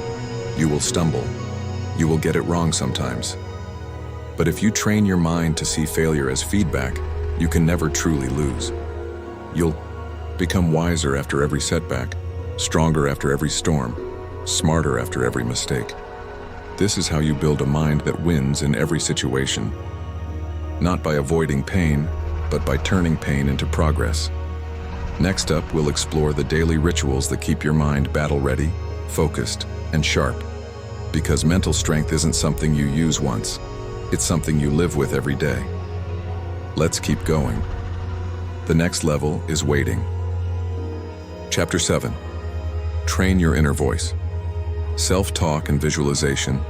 You will stumble. You will get it wrong sometimes. But if you train your mind to see failure as feedback, you can never truly lose. You'll become wiser after every setback, stronger after every storm, smarter after every mistake. This is how you build a mind that wins in every situation. Not by avoiding pain, but by turning pain into progress. Next up, we'll explore the daily rituals that keep your mind battle-ready, focused, and sharp. Because mental strength isn't something you use once, it's something you live with every day. Let's keep going. The next level is waiting. Chapter 7. Train your inner voice. Self-talk and visualization.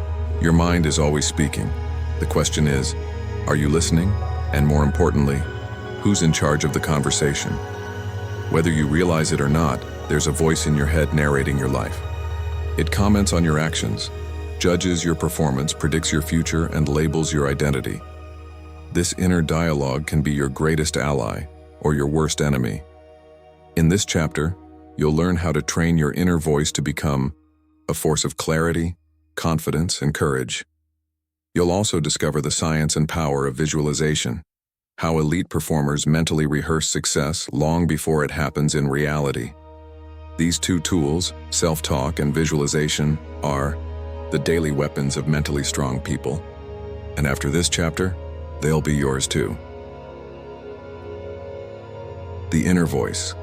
Your mind is always speaking. The question is, are you listening? And more importantly, who's in charge of the conversation? Whether you realize it or not, there's a voice in your head narrating your life. It comments on your actions, judges your performance, predicts your future, and labels your identity. This inner dialogue can be your greatest ally or your worst enemy. In this chapter, you'll learn how to train your inner voice to become a force of clarity, confidence, and courage. You'll also discover the science and power of visualization, how elite performers mentally rehearse success long before it happens in reality. These two tools, self-talk and visualization, are the daily weapons of mentally strong people. And after this chapter, they'll be yours too. The inner voice.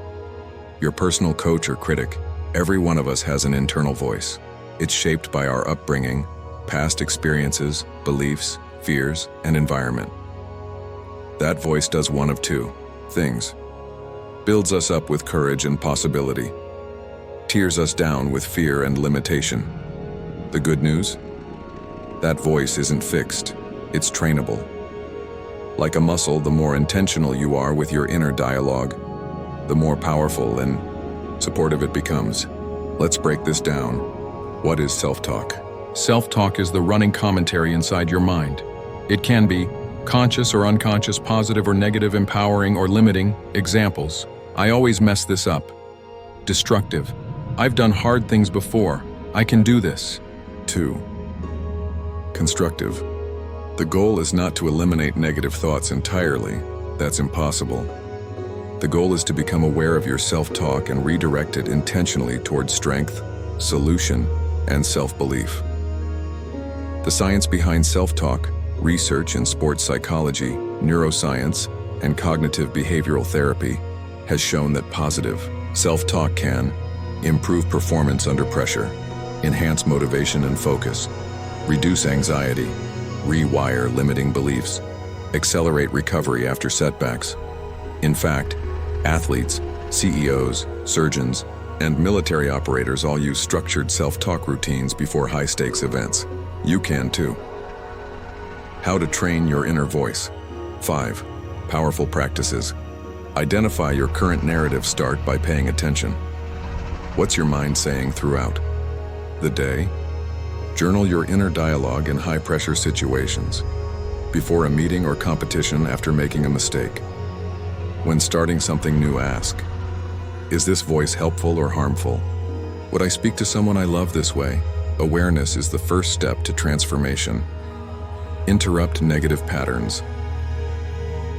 Your personal coach or critic, every one of us has an internal voice. It's shaped by our upbringing, past experiences, beliefs, fears, and environment. That voice does one of two things. Builds us up with courage and possibility. Tears us down with fear and limitation. The good news? That voice isn't fixed. It's trainable. Like a muscle, the more intentional you are with your inner dialogue, the more powerful and supportive it becomes. Let's break this down. What is self-talk? Self-talk is the running commentary inside your mind. It can be conscious or unconscious, positive or negative, empowering or limiting. Examples: I always mess this up. Destructive: I've done hard things before. I can do this. 2. Constructive: the goal is not to eliminate negative thoughts entirely. That's impossible. The goal is to become aware of your self-talk and redirect it intentionally towards strength, solution, and self-belief. The science behind self-talk, research in sports psychology, neuroscience, and cognitive behavioral therapy has shown that positive self-talk can improve performance under pressure, enhance motivation and focus, reduce anxiety, rewire limiting beliefs, accelerate recovery after setbacks. In fact, athletes, CEOs, surgeons, and military operators all use structured self-talk routines before high-stakes events. You can too. How to train your inner voice. 5. Powerful practices. Identify your current narrative. Start by paying attention. What's your mind saying throughout the day? Journal your inner dialogue in high-pressure situations. Before a meeting or competition, after making a mistake. When starting something new, ask, is this voice helpful or harmful? Would I speak to someone I love this way? Awareness is the first step to transformation. Interrupt negative patterns.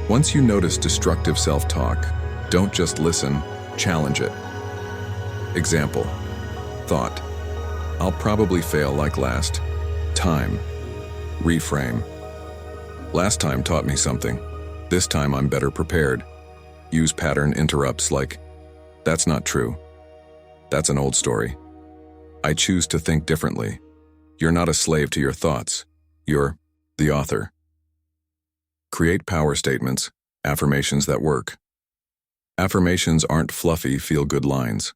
Once you notice destructive self-talk, don't just listen, challenge it. Example: thought, I'll probably fail like last time. Reframe: last time taught me something. This time I'm better prepared. Use pattern interrupts like, that's not true. That's an old story. I choose to think differently. You're not a slave to your thoughts. You're the author. Create power statements, affirmations that work. Affirmations aren't fluffy, feel-good lines.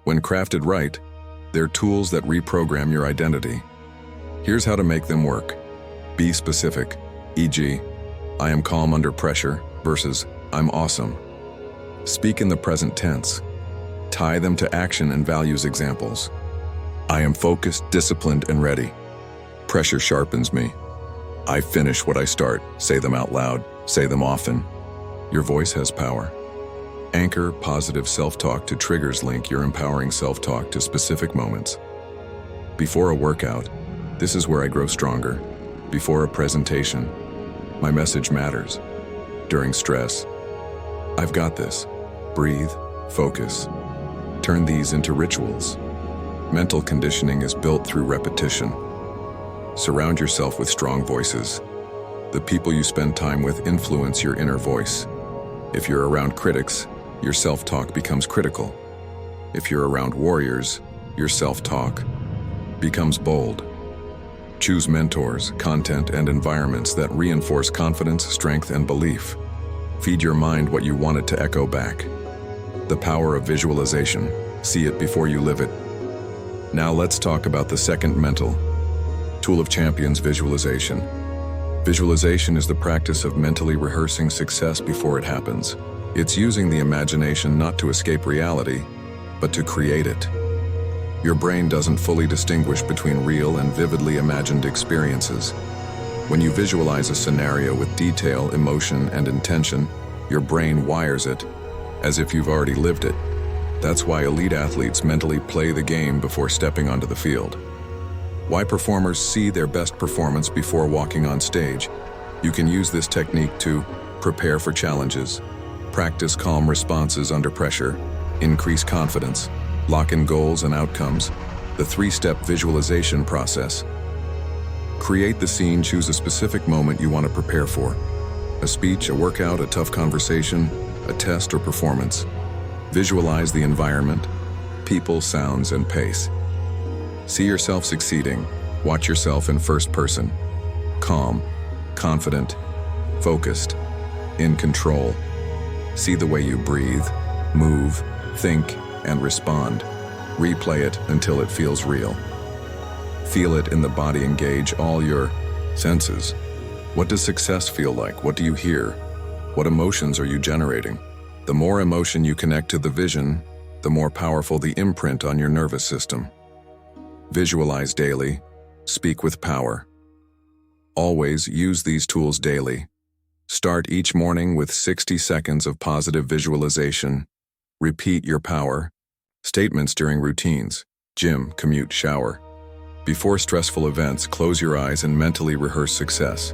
When crafted right, they're tools that reprogram your identity. Here's how to make them work. Be specific, e.g., I am calm under pressure versus I'm awesome. Speak in the present tense. Tie them to action and values examples. I am focused, disciplined, and ready. Pressure sharpens me. I finish what I start. Say them out loud. Say them often. Your voice has power. Anchor positive self-talk to triggers. Link your empowering self-talk to specific moments. Before a workout, this is where I grow stronger. Before a presentation, my message matters. During stress, I've got this. Breathe, focus. Turn these into rituals. Mental conditioning is built through repetition. Surround yourself with strong voices. The people you spend time with influence your inner voice. If you're around critics, your self-talk becomes critical. If you're around warriors, your self-talk becomes bold. Choose mentors, content, and environments that reinforce confidence, strength, and belief. Feed your mind what you want it to echo back. The power of visualization. See it before you live it. Now let's talk about the second mental Tool of Champions: Visualization. Visualization is the practice of mentally rehearsing success before it happens. It's using the imagination not to escape reality, but to create it. Your brain doesn't fully distinguish between real and vividly imagined experiences. When you visualize a scenario with detail, emotion, and intention, your brain wires it as if you've already lived it. That's why elite athletes mentally play the game before stepping onto the field. Why performers see their best performance before walking on stage. You can use this technique to prepare for challenges, practice calm responses under pressure, increase confidence, lock in goals and outcomes. The 3-step visualization process. Create the scene. Choose a specific moment you want to prepare for. A speech, a workout, a tough conversation, a test or performance. Visualize the environment, people, sounds, and pace. See yourself succeeding. Watch yourself in first person. Calm, confident, focused, in control. See the way you breathe, move, think, and respond. Replay it until it feels real. Feel it in the body. Engage all your senses. What does success feel like? What do you hear? What emotions are you generating? The more emotion you connect to the vision, the more powerful the imprint on your nervous system. Visualize daily. Speak with power. Always use these tools daily. Start each morning with 60 seconds of positive visualization. Repeat your power statements during routines, gym, commute, shower. Before stressful events, close your eyes and mentally rehearse success.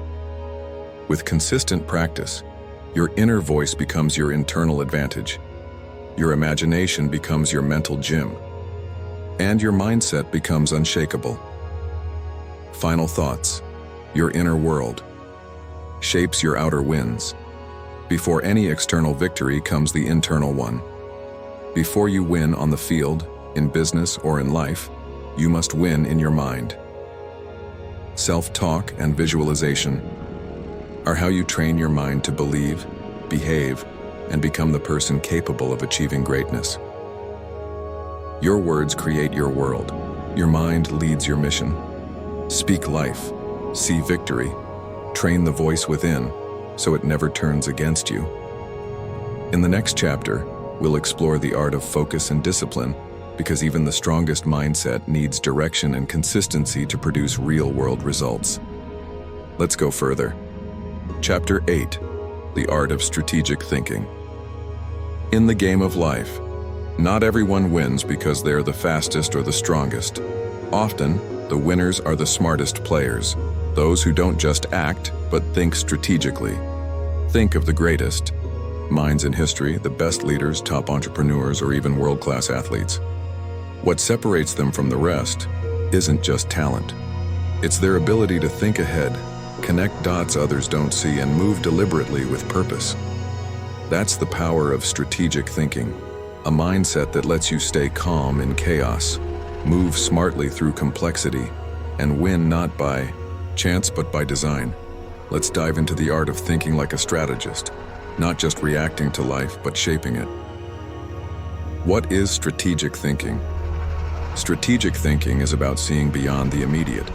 With consistent practice, your inner voice becomes your internal advantage. Your imagination becomes your mental gym. And your mindset becomes unshakable. Final thoughts. Your inner world shapes your outer wins. Before any external victory comes the internal one. Before you win on the field, in business, or in life, you must win in your mind. Self-talk and visualization are how you train your mind to believe, behave, and become the person capable of achieving greatness. Your words create your world. Your mind leads your mission. Speak life. See victory. Train the voice within so it never turns against you. In the next chapter, we'll explore the art of focus and discipline, because even the strongest mindset needs direction and consistency to produce real-world results. Let's go further. Chapter 8. The Art of Strategic Thinking. In the game of life, not everyone wins because they're the fastest or the strongest. Often, the winners are the smartest players, those who don't just act, but think strategically. Think of the greatest minds in history, the best leaders, top entrepreneurs, or even world-class athletes. What separates them from the rest isn't just talent. It's their ability to think ahead, connect dots others don't see, and move deliberately with purpose. That's the power of strategic thinking, a mindset that lets you stay calm in chaos, move smartly through complexity, and win not by chance but by design. Let's dive into the art of thinking like a strategist, not just reacting to life but shaping it. What is strategic thinking? Strategic thinking is about seeing beyond the immediate.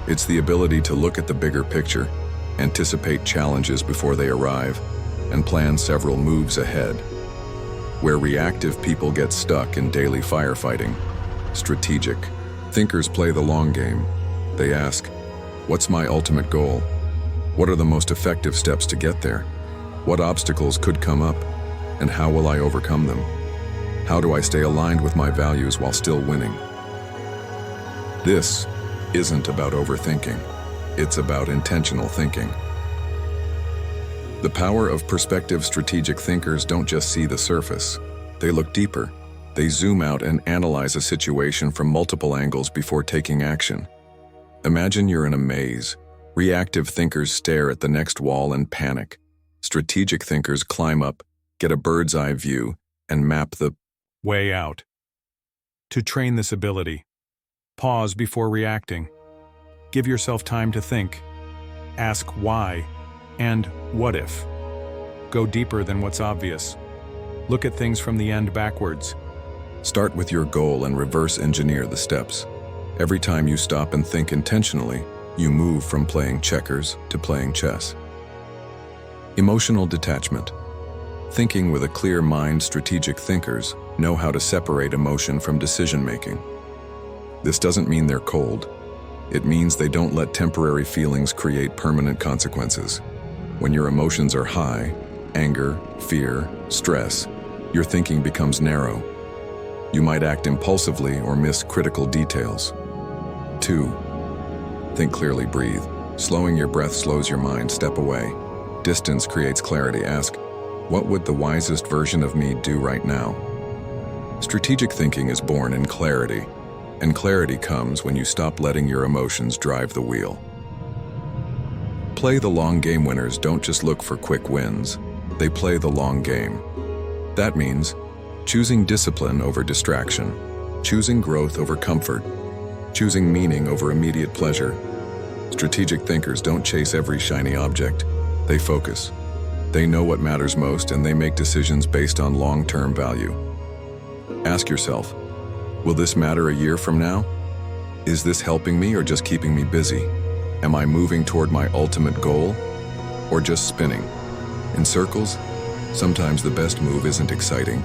It's the ability to look at the bigger picture, anticipate challenges before they arrive, and plan several moves ahead. Where reactive people get stuck in daily firefighting, strategic thinkers play the long game. They ask, what's my ultimate goal? What are the most effective steps to get there? What obstacles could come up, and how will I overcome them? How do I stay aligned with my values while still winning? This isn't about overthinking. It's about intentional thinking. The power of perspective. Strategic thinkers don't just see the surface. They look deeper. They zoom out and analyze a situation from multiple angles before taking action. Imagine you're in a maze. Reactive thinkers stare at the next wall and panic. Strategic thinkers climb up, get a bird's eye view, and map the way out. To train this ability, pause before reacting. Give yourself time to think. Ask why and what if. Go deeper than what's obvious. Look at things from the end backwards. Start with your goal and reverse engineer the steps. Every time you stop and think intentionally, You move from playing checkers to playing chess. Emotional detachment. Thinking with a clear mind, strategic thinkers know how to separate emotion from decision-making. This doesn't mean they're cold. It means they don't let temporary feelings create permanent consequences. When your emotions are high, anger, fear, stress, your thinking becomes narrow. You might act impulsively or miss critical details. 2. Think clearly, breathe. Slowing your breath slows your mind, step away. Distance creates clarity. Ask, what would the wisest version of me do right now? Strategic thinking is born in clarity, and clarity comes when you stop letting your emotions drive the wheel. Play the long game. Winners don't just look for quick wins, they play the long game. That means choosing discipline over distraction, choosing growth over comfort, choosing meaning over immediate pleasure. Strategic thinkers don't chase every shiny object. They focus. They know what matters most, and they make decisions based on long-term value. Ask yourself, will this matter a year from now? Is this helping me or just keeping me busy? Am I moving toward my ultimate goal or just spinning in circles? Sometimes the best move isn't exciting,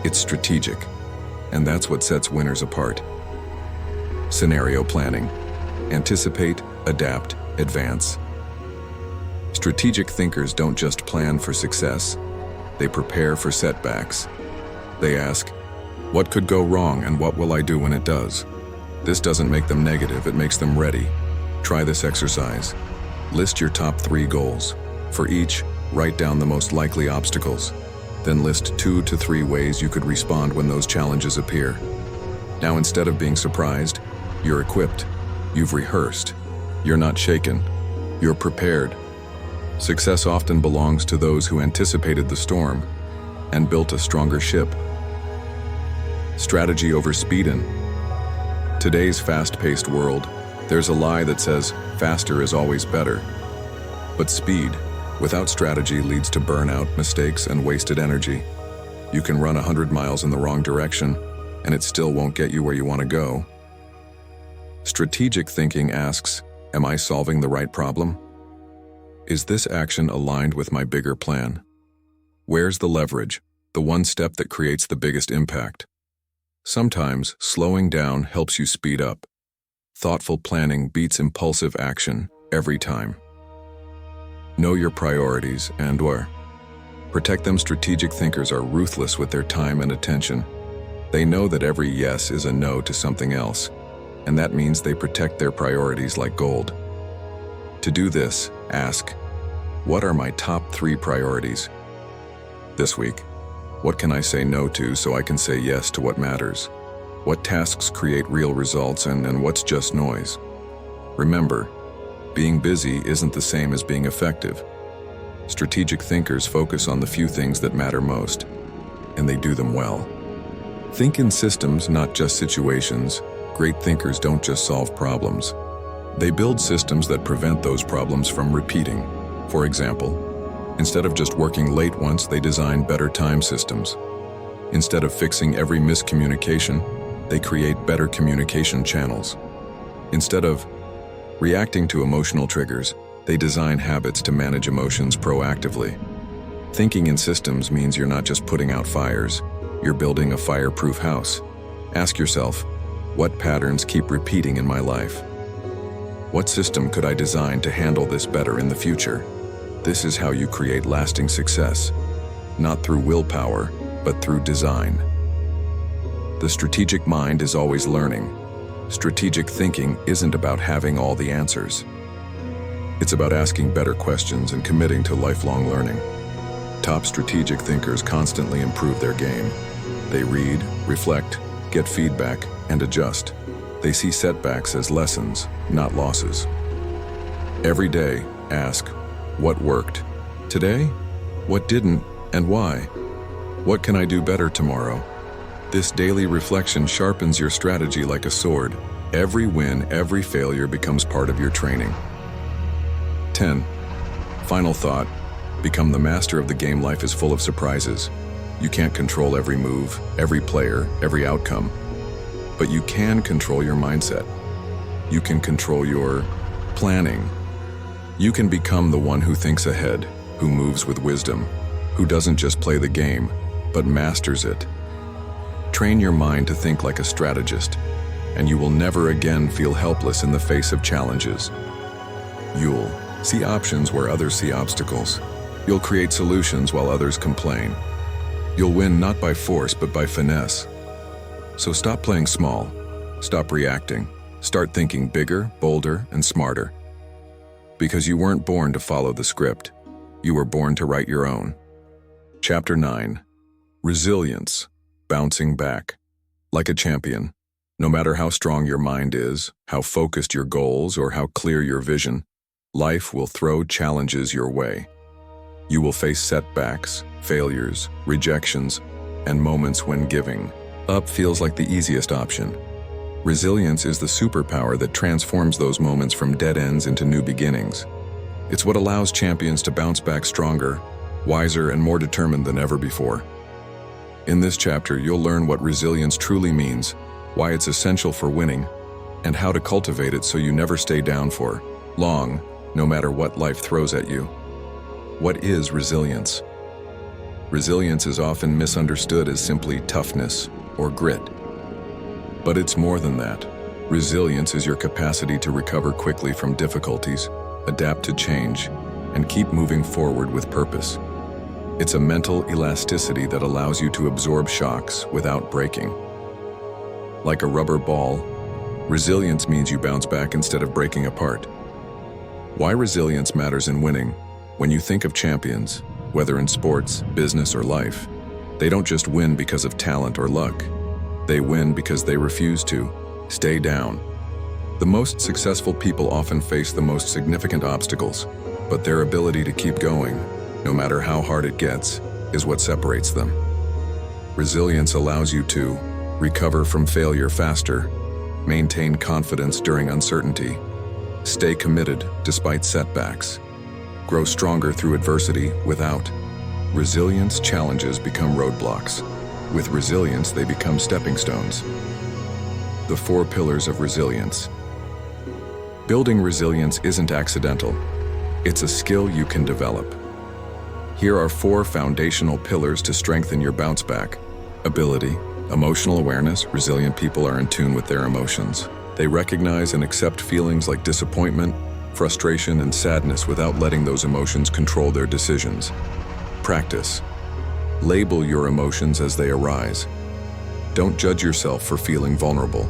it's strategic, and that's what sets winners apart. Scenario planning. Anticipate, adapt, advance. Strategic thinkers don't just plan for success, they prepare for setbacks. They ask, what could go wrong and what will I do when it does? This doesn't make them negative, it makes them ready. Try this exercise. List your top 3 goals. For each, write down the most likely obstacles. Then list 2 to 3 ways you could respond when those challenges appear. Now, instead of being surprised, you're equipped. You've rehearsed. You're not shaken. You're prepared. Success often belongs to those who anticipated the storm and built a stronger ship. Strategy over speed. In today's fast-paced world, there's a lie that says faster is always better. But speed, without strategy, leads to burnout, mistakes, and wasted energy. You can run 100 miles in the wrong direction, and it still won't get you where you want to go. Strategic thinking asks, am I solving the right problem? Is this action aligned with my bigger plan? Where's the leverage, the one step that creates the biggest impact? Sometimes slowing down helps you speed up. Thoughtful planning beats impulsive action every time. Know your priorities and protect them. Strategic thinkers are ruthless with their time and attention. They know that every yes is a no to something else, and that means they protect their priorities like gold. To do this, ask, what are my top 3 priorities? This week, what can I say no to so I can say yes to what matters? What tasks create real results and what's just noise? Remember, being busy isn't the same as being effective. Strategic thinkers focus on the few things that matter most, and they do them well. Think in systems, not just situations. Great thinkers don't just solve problems. They build systems that prevent those problems from repeating. For example, instead of just working late once, they design better time systems. Instead of fixing every miscommunication, they create better communication channels. Instead of reacting to emotional triggers, they design habits to manage emotions proactively. Thinking in systems means you're not just putting out fires, you're building a fireproof house. Ask yourself, what patterns keep repeating in my life? What system could I design to handle this better in the future? This is how you create lasting success, not through willpower, but through design. The strategic mind is always learning. Strategic thinking isn't about having all the answers. It's about asking better questions and committing to lifelong learning. Top strategic thinkers constantly improve their game. They read, reflect, get feedback, and adjust. They see setbacks as lessons, not losses. Every day, ask, what worked? Today? What didn't, and why? What can I do better tomorrow? This daily reflection sharpens your strategy like a sword. Every win, every failure becomes part of your training. 10. Final thought, become the master of the game. Life is full of surprises. You can't control every move, every player, every outcome. But you can control your mindset. You can control your Planning. You can become the one who thinks ahead, who moves with wisdom, who doesn't just play the game, but masters it. Train your mind to think like a strategist, and you will never again feel helpless in the face of challenges. You'll see options where others see obstacles. You'll create solutions while others complain. You'll win not by force, but by finesse. So stop playing small, stop reacting, start thinking bigger, bolder, and smarter. Because you weren't born to follow the script. You were born to write your own. Chapter 9. Resilience. Bouncing back. Like a champion. No matter how strong your mind is, how focused your goals, or how clear your vision, life will throw challenges your way. You will face setbacks, failures, rejections, and moments when giving up feels like the easiest option. Resilience is the superpower that transforms those moments from dead ends into new beginnings. It's what allows champions to bounce back stronger, wiser, and more determined than ever before. In this chapter, you'll learn what resilience truly means, why it's essential for winning, and how to cultivate it so you never stay down for long, no matter what life throws at you. What is resilience? Resilience is often misunderstood as simply toughness or grit. But it's more than that. Resilience is your capacity to recover quickly from difficulties, adapt to change, and keep moving forward with purpose. It's a mental elasticity that allows you to absorb shocks without breaking. Like a rubber ball, resilience means you bounce back instead of breaking apart. Why resilience matters in winning? When you think of champions, whether in sports, business, or life, they don't just win because of talent or luck. They win because they refuse to stay down. The most successful people often face the most significant obstacles, but their ability to keep going, no matter how hard it gets, is what separates them. Resilience allows you to recover from failure faster, maintain confidence during uncertainty, stay committed despite setbacks, grow stronger through adversity without resilience. Challenges become roadblocks. With resilience, they become stepping stones. The 4 pillars of resilience. Building resilience isn't accidental. It's a skill you can develop. Here are 4 foundational pillars to strengthen your bounce back. Ability. Emotional awareness. Resilient people are in tune with their emotions. They recognize and accept feelings like disappointment, frustration, and sadness without letting those emotions control their decisions. Practice. Label your emotions as they arise. Don't judge yourself for feeling vulnerable.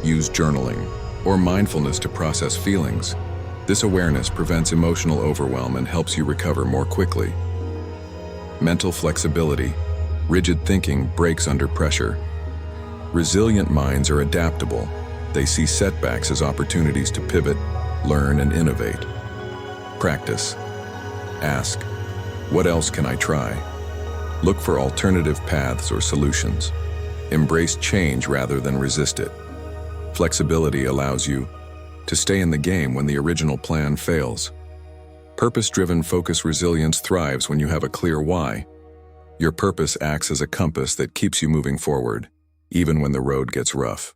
Use journaling or mindfulness to process feelings. This awareness prevents emotional overwhelm and helps you recover more quickly. Mental flexibility. Rigid thinking breaks under pressure. Resilient minds are adaptable. They see setbacks as opportunities to pivot, learn, and innovate. Practice. Ask, what else can I try? Look for alternative paths or solutions. Embrace change rather than resist it. Flexibility allows you to stay in the game when the original plan fails. Purpose-driven focus. Resilience thrives when you have a clear why. Your purpose acts as a compass that keeps you moving forward, even when the road gets rough.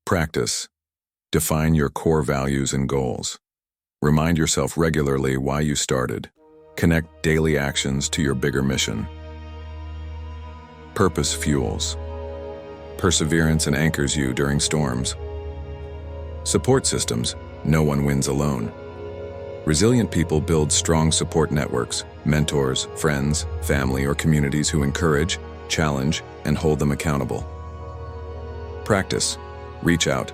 Practice. Define your core values and goals. Remind yourself regularly why you started. Connect daily actions to your bigger mission. Purpose fuels perseverance and anchors you during storms. Support systems. No one wins alone. Resilient people build strong support networks, mentors, friends, family, or communities who encourage, challenge, and hold them accountable. Practice. Reach out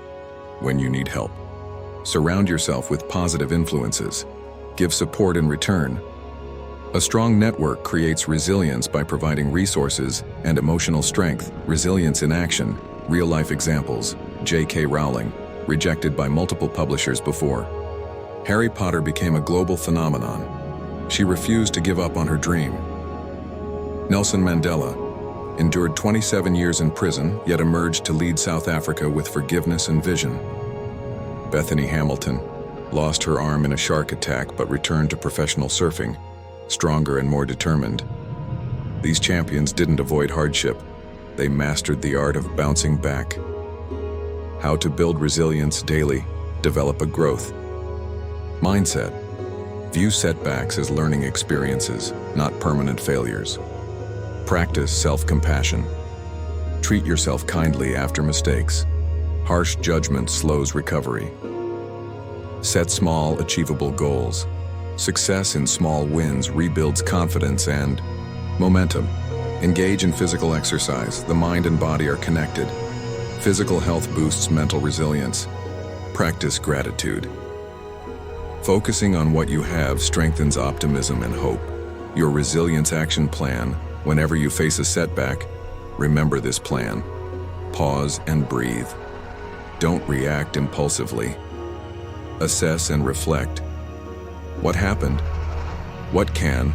when you need help. Surround yourself with positive influences. Give support in return. A strong network creates resilience by providing resources and emotional strength. Resilience in action. Real-life examples. J.K. Rowling, rejected by multiple publishers before Harry Potter became a global phenomenon. She refused to give up on her dream. Nelson Mandela endured 27 years in prison, yet emerged to lead South Africa with forgiveness and vision. Bethany Hamilton lost her arm in a shark attack but returned to professional surfing, stronger and more determined. These champions didn't avoid hardship. They mastered the art of bouncing back. How to build resilience daily. Develop a growth mindset. View setbacks as learning experiences, not permanent failures. Practice self-compassion. Treat yourself kindly after mistakes. Harsh judgment slows recovery. Set small, achievable goals. Success in small wins rebuilds confidence and momentum. Engage in physical exercise. The mind and body are connected. Physical health boosts mental resilience. Practice gratitude. Focusing on what you have strengthens optimism and hope. Your resilience action plan. Whenever you face a setback, remember this plan. Pause and breathe. Don't react impulsively. Assess and reflect. What happened? What can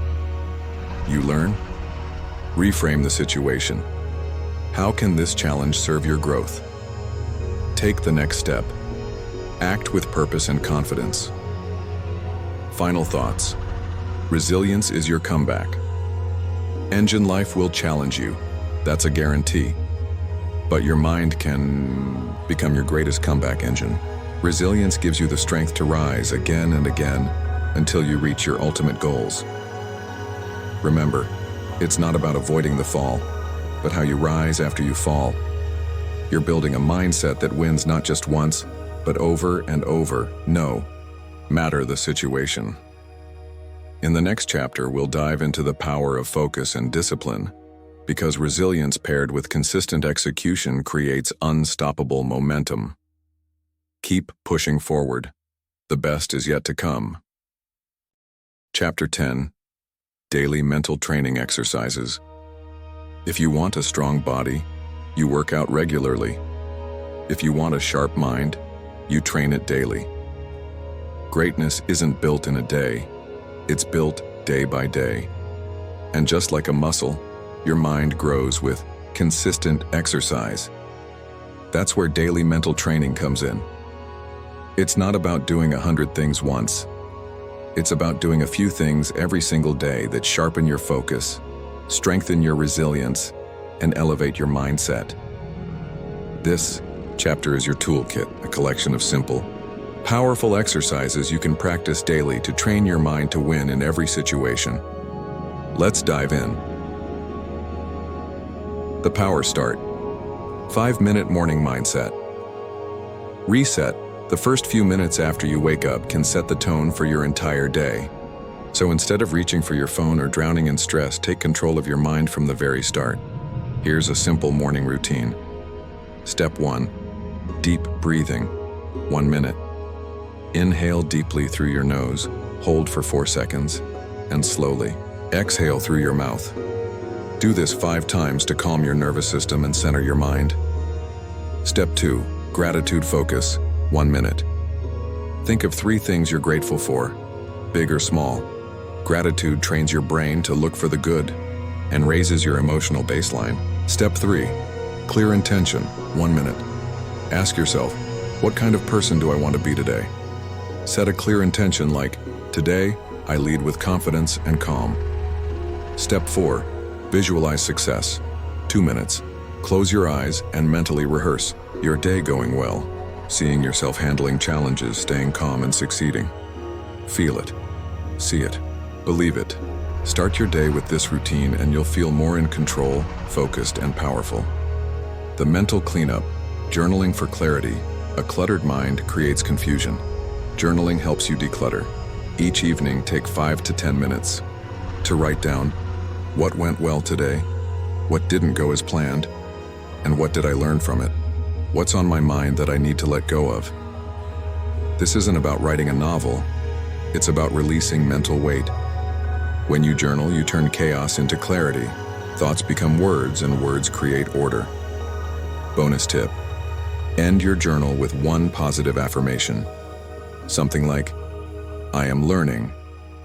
you learn? Reframe the situation. How can this challenge serve your growth? Take the next step. Act with purpose and confidence. Final thoughts. Resilience is your comeback. Engine life will challenge you. That's a guarantee. But your mind can become your greatest comeback engine. Resilience gives you the strength to rise again and again until you reach your ultimate goals. Remember, it's not about avoiding the fall, but how you rise after you fall. You're building a mindset that wins not just once, but over and over, no matter the situation. In the next chapter, we'll dive into the power of focus and discipline, because resilience paired with consistent execution creates unstoppable momentum. Keep pushing forward. The best is yet to come. Chapter 10. Daily mental training exercises. If you want a strong body, you work out regularly. If you want a sharp mind, you train it daily. Greatness isn't built in a day, it's built day by day. And just like a muscle, your mind grows with consistent exercise. That's where daily mental training comes in. It's not about doing 100 things once. It's about doing a few things every single day that sharpen your focus, strengthen your resilience, and elevate your mindset. This chapter is your toolkit, a collection of simple, powerful exercises you can practice daily to train your mind to win in every situation. Let's dive in. The Power Start. 5-minute morning mindset. Reset. The first few minutes after you wake up can set the tone for your entire day. So instead of reaching for your phone or drowning in stress, take control of your mind from the very start. Here's a simple morning routine. Step 1. Deep breathing. 1 minute. Inhale deeply through your nose, hold for 4 seconds, and slowly exhale through your mouth. Do this 5 times to calm your nervous system and center your mind. Step 2. Gratitude focus. 1 minute. Think of 3 things you're grateful for, big or small. Gratitude trains your brain to look for the good and raises your emotional baseline. Step 3. Clear intention. 1 minute. Ask yourself, what kind of person do I want to be today? Set a clear intention like, today, I lead with confidence and calm. Step 4. Visualize success. 2 minutes. Close your eyes and mentally rehearse your day going well. Seeing yourself handling challenges, staying calm and succeeding. Feel it. See it. Believe it. Start your day with this routine and you'll feel more in control, focused, and powerful. The mental cleanup. Journaling for clarity. A cluttered mind creates confusion. Journaling helps you declutter. Each evening, take 5 to 10 minutes to write down what went well today, what didn't go as planned, and what did I learn from it. What's on my mind that I need to let go of? This isn't about writing a novel, it's about releasing mental weight. When you journal, you turn chaos into clarity. Thoughts become words, and words create order. Bonus tip. End your journal with 1 positive affirmation. Something like, I am learning,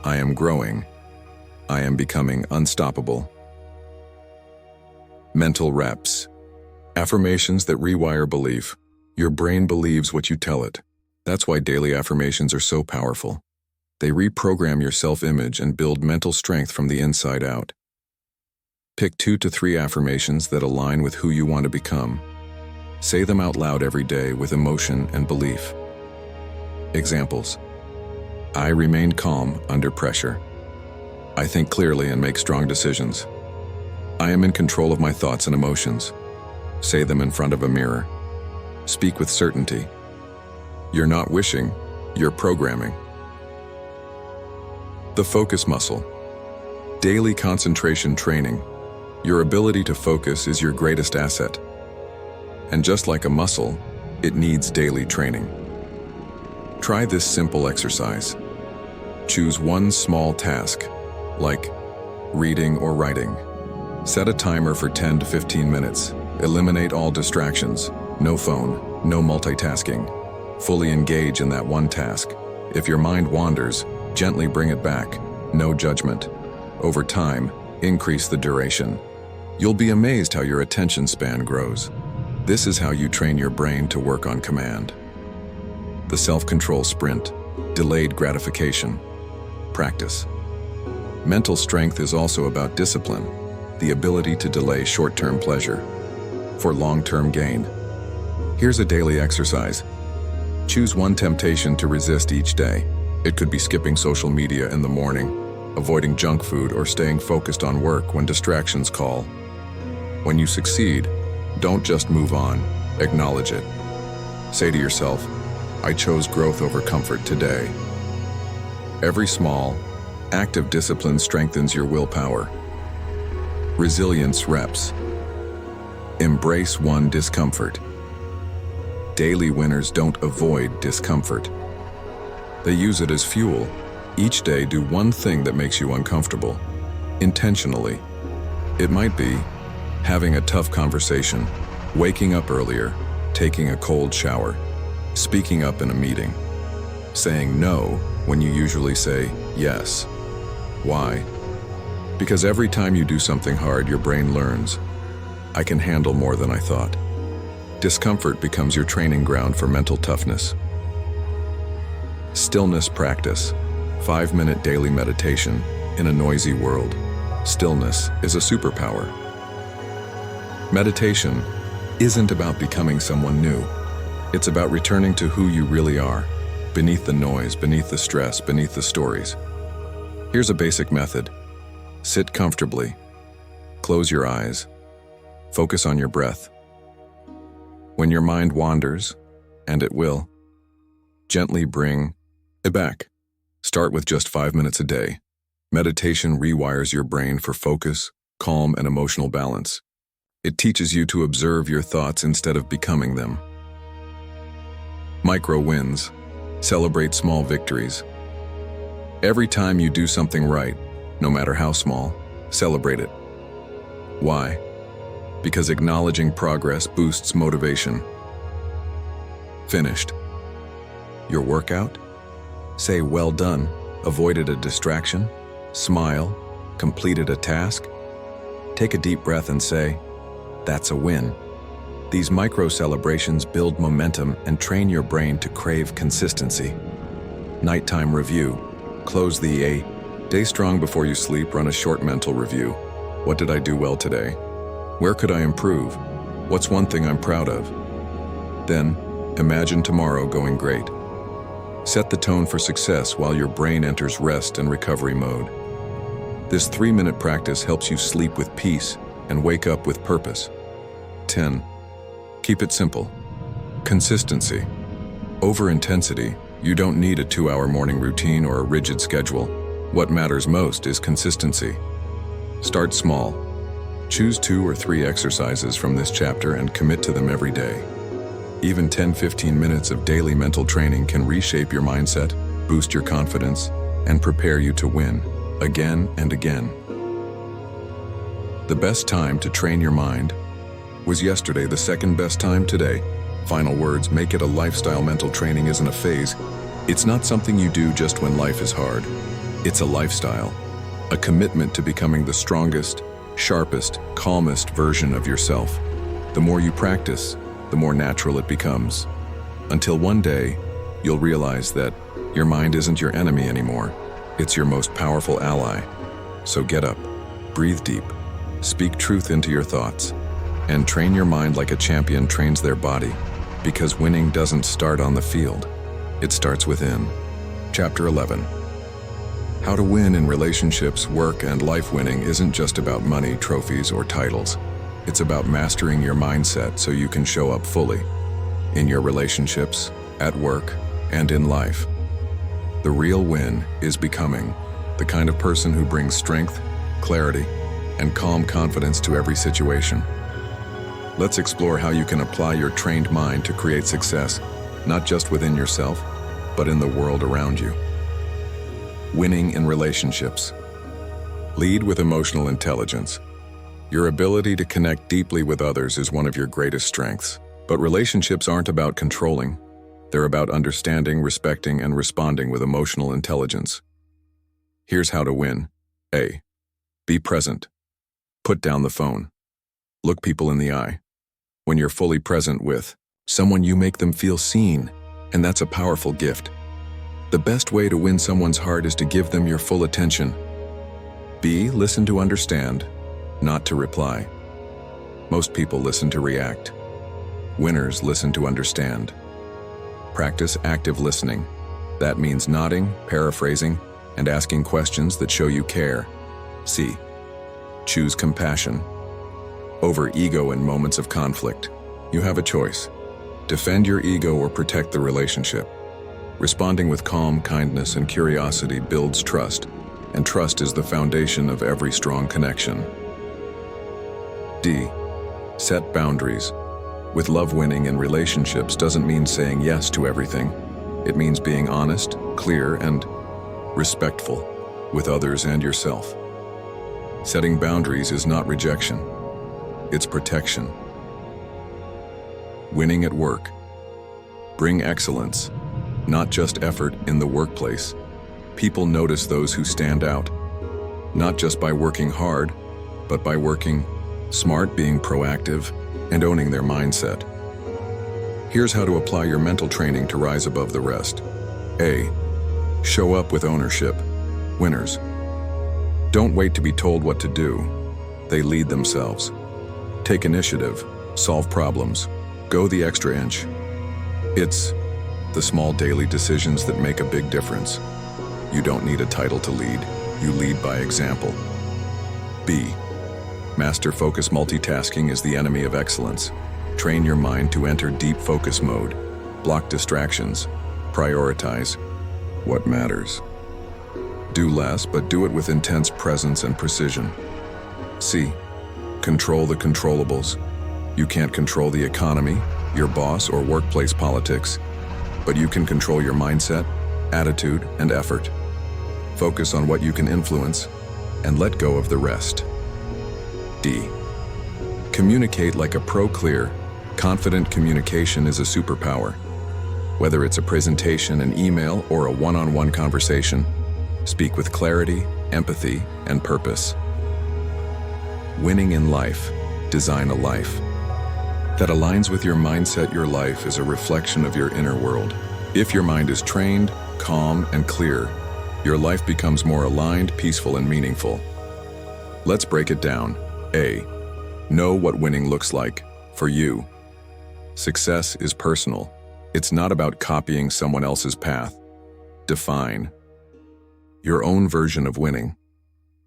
I am growing, I am becoming unstoppable. Mental reps. Affirmations that rewire belief. Your brain believes what you tell it. That's why daily affirmations are so powerful. They reprogram your self-image and build mental strength from the inside out. Pick 2 to 3 affirmations that align with who you want to become. Say them out loud every day with emotion and belief. Examples: I remain calm under pressure. I think clearly and make strong decisions. I am in control of my thoughts and emotions. Say them in front of a mirror. Speak with certainty. You're not wishing, you're programming. The focus muscle. Daily concentration training. Your ability to focus is your greatest asset. And just like a muscle, it needs daily training. Try this simple exercise. Choose one small task, like reading or writing. Set a timer for 10 to 15 minutes. Eliminate all distractions. No phone, no multitasking. Fully engage in that one task. If your mind wanders, gently bring it back. No judgment. Over time, increase the duration. You'll be amazed how your attention span grows. This is how you train your brain to work on command. The self-control sprint. Delayed gratification. Practice. Mental strength is also about discipline, the ability to delay short-term pleasure for long-term gain. Here's a daily exercise. Choose one temptation to resist each day. It could be skipping social media in the morning, avoiding junk food, or staying focused on work when distractions call. When you succeed, don't just move on, acknowledge it. Say to yourself, I chose growth over comfort today. Every small, active discipline strengthens your willpower. Resilience reps. Embrace one discomfort. Daily winners don't avoid discomfort. They use it as fuel. Each day, do one thing that makes you uncomfortable, intentionally. It might be having a tough conversation, waking up earlier, taking a cold shower, speaking up in a meeting, saying no when you usually say yes. Why? Because every time you do something hard, your brain learns, I can handle more than I thought. Discomfort becomes your training ground for mental toughness. Stillness practice. 5-minute daily meditation in a noisy world. Stillness is a superpower. Meditation isn't about becoming someone new. It's about returning to who you really are, beneath the noise, beneath the stress, beneath the stories. Here's a basic method. Sit comfortably. Close your eyes. Focus on your breath. When your mind wanders, and it will, gently bring it back. Start with just 5 minutes a day. Meditation rewires your brain for focus, calm, and emotional balance. It teaches you to observe your thoughts instead of becoming them. Micro wins. Celebrate small victories. Every time you do something right, no matter how small, celebrate it. Why? Because acknowledging progress boosts motivation. Finished. Your workout? Say, well done. Avoided a distraction? Smile. Completed a task? Take a deep breath and say, that's a win. These micro celebrations build momentum and train your brain to crave consistency. Nighttime review. Close the day strong before you sleep. Run a short mental review. What did I do well today? Where could I improve? What's one thing I'm proud of? Then, imagine tomorrow going great. Set the tone for success while your brain enters rest and recovery mode. This 3-minute practice helps you sleep with peace and wake up with purpose. 10. Keep it simple. Consistency. Over intensity, you don't need a 2-hour morning routine or a rigid schedule. What matters most is consistency. Start small. Choose 2 or 3 exercises from this chapter and commit to them every day. Even 10-15 minutes of daily mental training can reshape your mindset, boost your confidence, and prepare you to win, again and again. The best time to train your mind was yesterday. The second best time today. Final words, make it a lifestyle. Mental training isn't a phase. It's not something you do just when life is hard. It's a lifestyle, a commitment to becoming the strongest, sharpest, calmest version of yourself. The more you practice, the more natural it becomes. Until one day, you'll realize that your mind isn't your enemy anymore. It's your most powerful ally. So get up, breathe deep, speak truth into your thoughts, and train your mind like a champion trains their body, because winning doesn't start on the field. It starts within. Chapter 11. How to win in relationships, work, and life. Winning isn't just about money, trophies, or titles. It's about mastering your mindset so you can show up fully in your relationships, at work, and in life. The real win is becoming the kind of person who brings strength, clarity, and calm confidence to every situation. Let's explore how you can apply your trained mind to create success, not just within yourself, but in the world around you. Winning in relationships. Lead with emotional intelligence. Your ability to connect deeply with others is one of your greatest strengths. But relationships aren't about controlling. They're about understanding, respecting, and responding with emotional intelligence. Here's how to win. A. Be present. Put down the phone. Look people in the eye. When you're fully present with someone, you make them feel seen, and that's a powerful gift. The best way to win someone's heart is to give them your full attention. B. Listen to understand, not to reply. Most people listen to react. Winners listen to understand. Practice active listening. That means nodding, paraphrasing, and asking questions that show you care. C. Choose compassion over ego in moments of conflict. You have a choice. Defend your ego or protect the relationship. Responding with calm, kindness, and curiosity builds trust, and trust is the foundation of every strong connection. D. Set boundaries. With love, winning in relationships doesn't mean saying yes to everything. It means being honest, clear, and respectful with others and yourself. Setting boundaries is not rejection. It's protection. Winning at work. Bring excellence, not just effort, in the workplace. People notice those who stand out, not just by working hard, but by working smart, being proactive, and owning their mindset. Here's how to apply your mental training to rise above the rest. A. Show up with ownership. Winners don't wait to be told what to do. They lead themselves. Take initiative, solve problems, go the extra inch. It's the small daily decisions that make a big difference. You don't need a title to lead. You lead by example. B. Master focus. Multitasking is the enemy of excellence. Train your mind to enter deep focus mode. Block distractions. Prioritize what matters. Do less, but do it with intense presence and precision. C. Control the controllables. You can't control the economy, your boss, or workplace politics, but you can control your mindset, attitude, and effort. Focus on what you can influence and let go of the rest. D. Communicate like a pro. Clear, confident communication is a superpower. Whether it's a presentation, an email, or a one-on-one conversation, speak with clarity, empathy, and purpose. Winning in life. Design a life that aligns with your mindset. Your life is a reflection of your inner world. If your mind is trained, calm, and clear, your life becomes more aligned, peaceful, and meaningful. Let's break it down. A. Know what winning looks like for you. Success is personal. It's not about copying someone else's path. Define your own version of winning.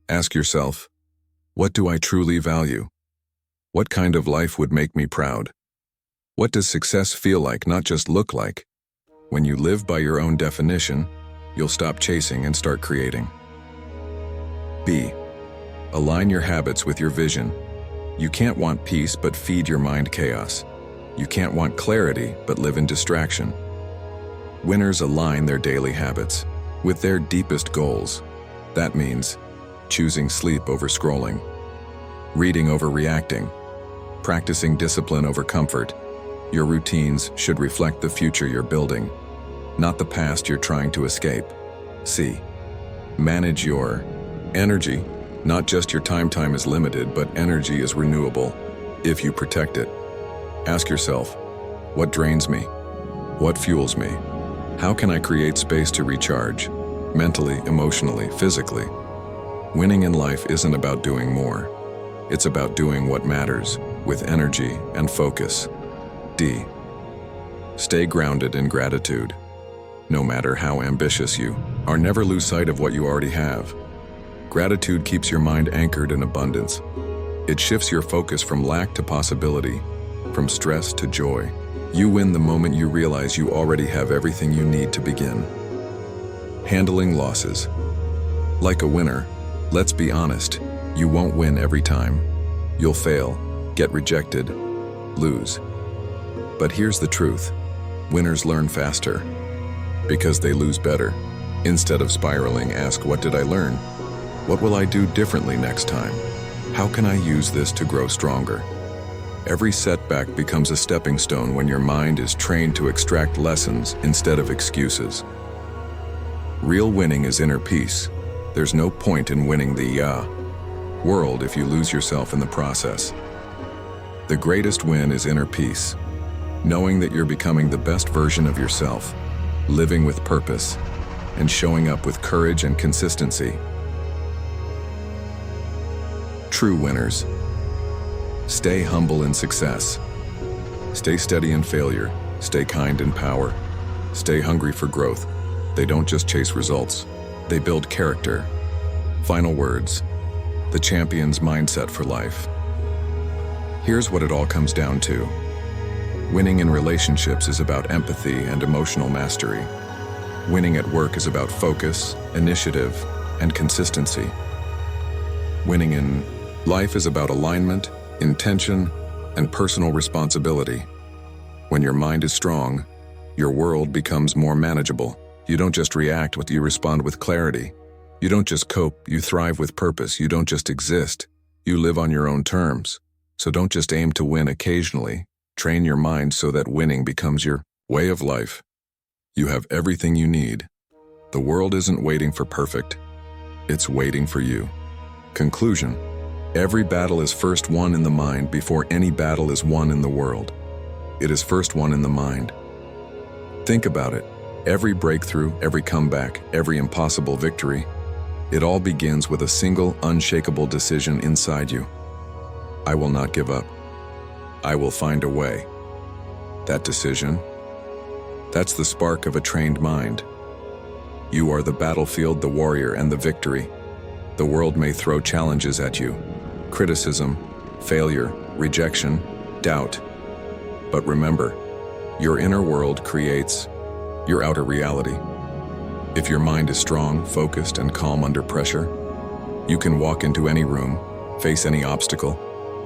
Ask yourself, what do I truly value? What kind of life would make me proud? What does success feel like, not just look like? When you live by your own definition, you'll stop chasing and start creating. B. Align your habits with your vision. You can't want peace but feed your mind chaos. You can't want clarity but live in distraction. Winners align their daily habits with their deepest goals. That means choosing sleep over scrolling, reading over reacting, practicing discipline over comfort. Your routines should reflect the future you're building, not the past you're trying to escape. C. Manage your energy. Not just your time. Time is limited, but energy is renewable if you protect it. Ask yourself, what drains me? What fuels me? How can I create space to recharge? Mentally, emotionally, physically. Winning in life isn't about doing more. It's about doing what matters with energy and focus. D. Stay grounded in gratitude. no matter how ambitious you are. Never lose sight of what you already have. Gratitude keeps your mind anchored in abundance. It shifts your focus from lack to possibility, from stress to joy. You win the moment you realize you already have everything you need to begin. Handling losses. Like a winner, let's be honest, you won't win every time. You'll fail, get rejected, lose. But here's the truth. Winners learn faster because they lose better. Instead of spiraling, ask, what did I learn? What will I do differently next time? How can I use this to grow stronger? Every setback becomes a stepping stone when your mind is trained to extract lessons instead of excuses. Real winning is inner peace. There's no point in winning the world if you lose yourself in the process. The greatest win is inner peace, knowing that you're becoming the best version of yourself, living with purpose, and showing up with courage and consistency. True winners. Stay humble in success. Stay steady in failure. Stay kind in power. Stay hungry for growth. They don't just chase results, they build character. Final words. The champion's mindset for life. Here's what it all comes down to. Winning in relationships is about empathy and emotional mastery. Winning at work is about focus, initiative, and consistency. Winning in life is about alignment, intention, and personal responsibility. When your mind is strong, your world becomes more manageable. You don't just react, you respond with clarity. You don't just cope, you thrive with purpose. You don't just exist, you live on your own terms. So don't just aim to win occasionally. Train your mind so that winning becomes your way of life. You have everything you need. The world isn't waiting for perfect, it's waiting for you. Conclusion. Every battle is first won in the mind before any battle is won in the world. It is first won in the mind. Think about it. Every breakthrough, every comeback, every impossible victory, it all begins with a single, unshakable decision inside you. I will not give up. I will find a way. That decision, that's the spark of a trained mind. You are the battlefield, the warrior, and the victory. The world may throw challenges at you, criticism, failure, rejection, doubt. But remember, your inner world creates your outer reality. If your mind is strong, focused, and calm under pressure, you can walk into any room, face any obstacle,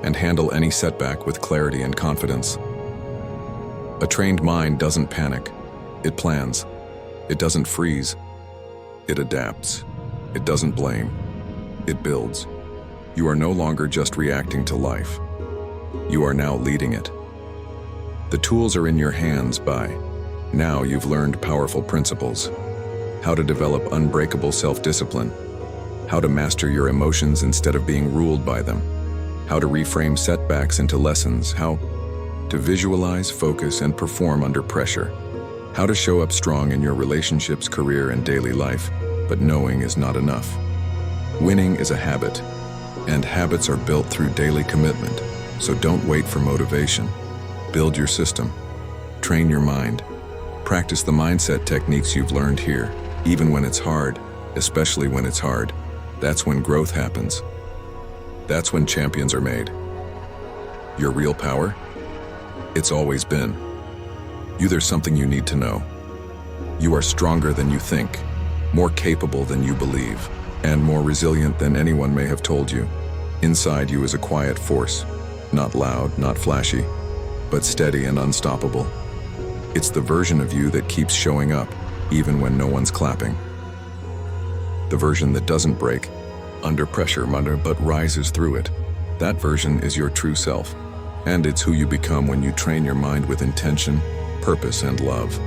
and handle any setback with clarity and confidence. A trained mind doesn't panic. It plans. It doesn't freeze. It adapts. It doesn't blame. It builds. You are no longer just reacting to life. You are now leading it. The tools are in your hands. Now you've learned powerful principles. How to develop unbreakable self-discipline. How to master your emotions instead of being ruled by them. How to reframe setbacks into lessons. How to visualize, focus, and perform under pressure. How to show up strong in your relationships, career, and daily life. But knowing is not enough. Winning is a habit, and habits are built through daily commitment. So don't wait for motivation. Build your system. Train your mind. Practice the mindset techniques you've learned here, even when it's hard, especially when it's hard. That's when growth happens. That's when champions are made. Your real power? It's always been. There's something you need to know. You are stronger than you think, more capable than you believe, and more resilient than anyone may have told you. Inside you is a quiet force, not loud, not flashy, but steady and unstoppable. It's the version of you that keeps showing up, even when no one's clapping. The version that doesn't break under pressure, but rises through it. That version is your true self, and it's who you become when you train your mind with intention, purpose, and love.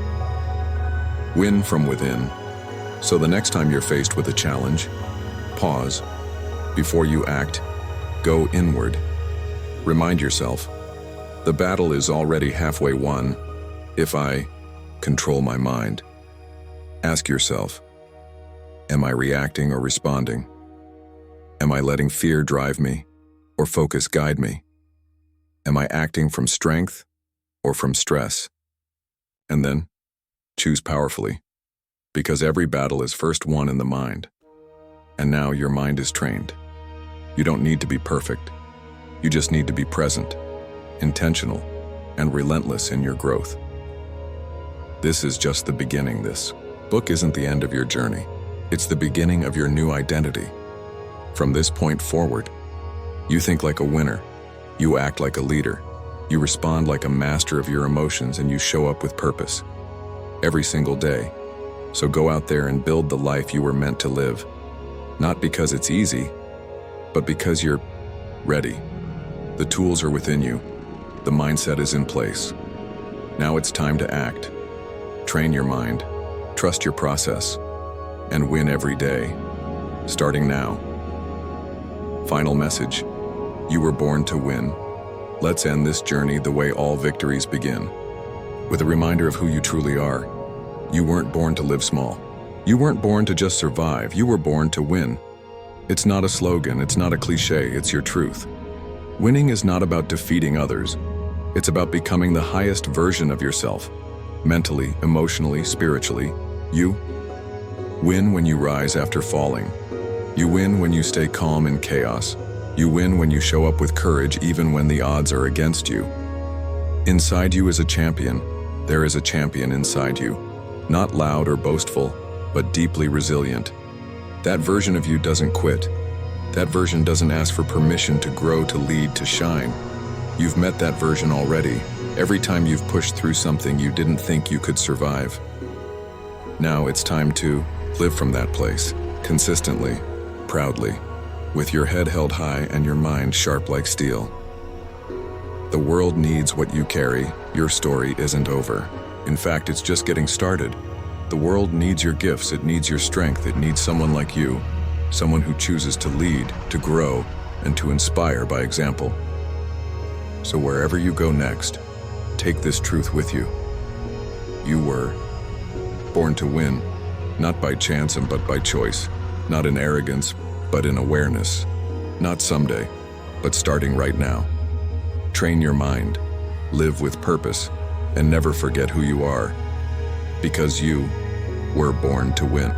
Win from within. So the next time you're faced with a challenge, pause. Before you act, go inward. Remind yourself, the battle is already halfway won if I control my mind. Ask yourself, am I reacting or responding? Am I letting fear drive me or focus guide me? Am I acting from strength or from stress? And then, choose powerfully. Because every battle is first won in the mind. And now your mind is trained. You don't need to be perfect. You just need to be present, intentional, and relentless in your growth. This is just the beginning. This book isn't the end of your journey. It's the beginning of your new identity. From this point forward, you think like a winner. You act like a leader. You respond like a master of your emotions, and you show up with purpose every single day. So go out there and build the life you were meant to live. Not because it's easy, but because you're ready. The tools are within you. The mindset is in place. Now it's time to act. Train your mind, trust your process, and win every day, starting now. Final message: you were born to win. Let's end this journey the way all victories begin, with a reminder of who you truly are. You weren't born to live small. You weren't born to just survive. You were born to win. It's not a slogan, it's not a cliche, it's your truth. Winning is not about defeating others. It's about becoming the highest version of yourself. Mentally, emotionally, spiritually. You win when you rise after falling. You win when you stay calm in chaos. You win when you show up with courage even when the odds are against you. Inside you is a champion. There is a champion inside you. Not loud or boastful, but deeply resilient. That version of you doesn't quit. That version doesn't ask for permission to grow, to lead, to shine. You've met that version already, every time you've pushed through something you didn't think you could survive. Now it's time to live from that place, consistently, proudly, with your head held high and your mind sharp like steel. The world needs what you carry. Your story isn't over. In fact, it's just getting started. The world needs your gifts, it needs your strength, it needs someone like you, someone who chooses to lead, to grow, and to inspire by example. So wherever you go next, take this truth with you. You were born to win, not by chance but by choice, not in arrogance, but in awareness, not someday, but starting right now. Train your mind, live with purpose, and never forget who you are, because you were born to win.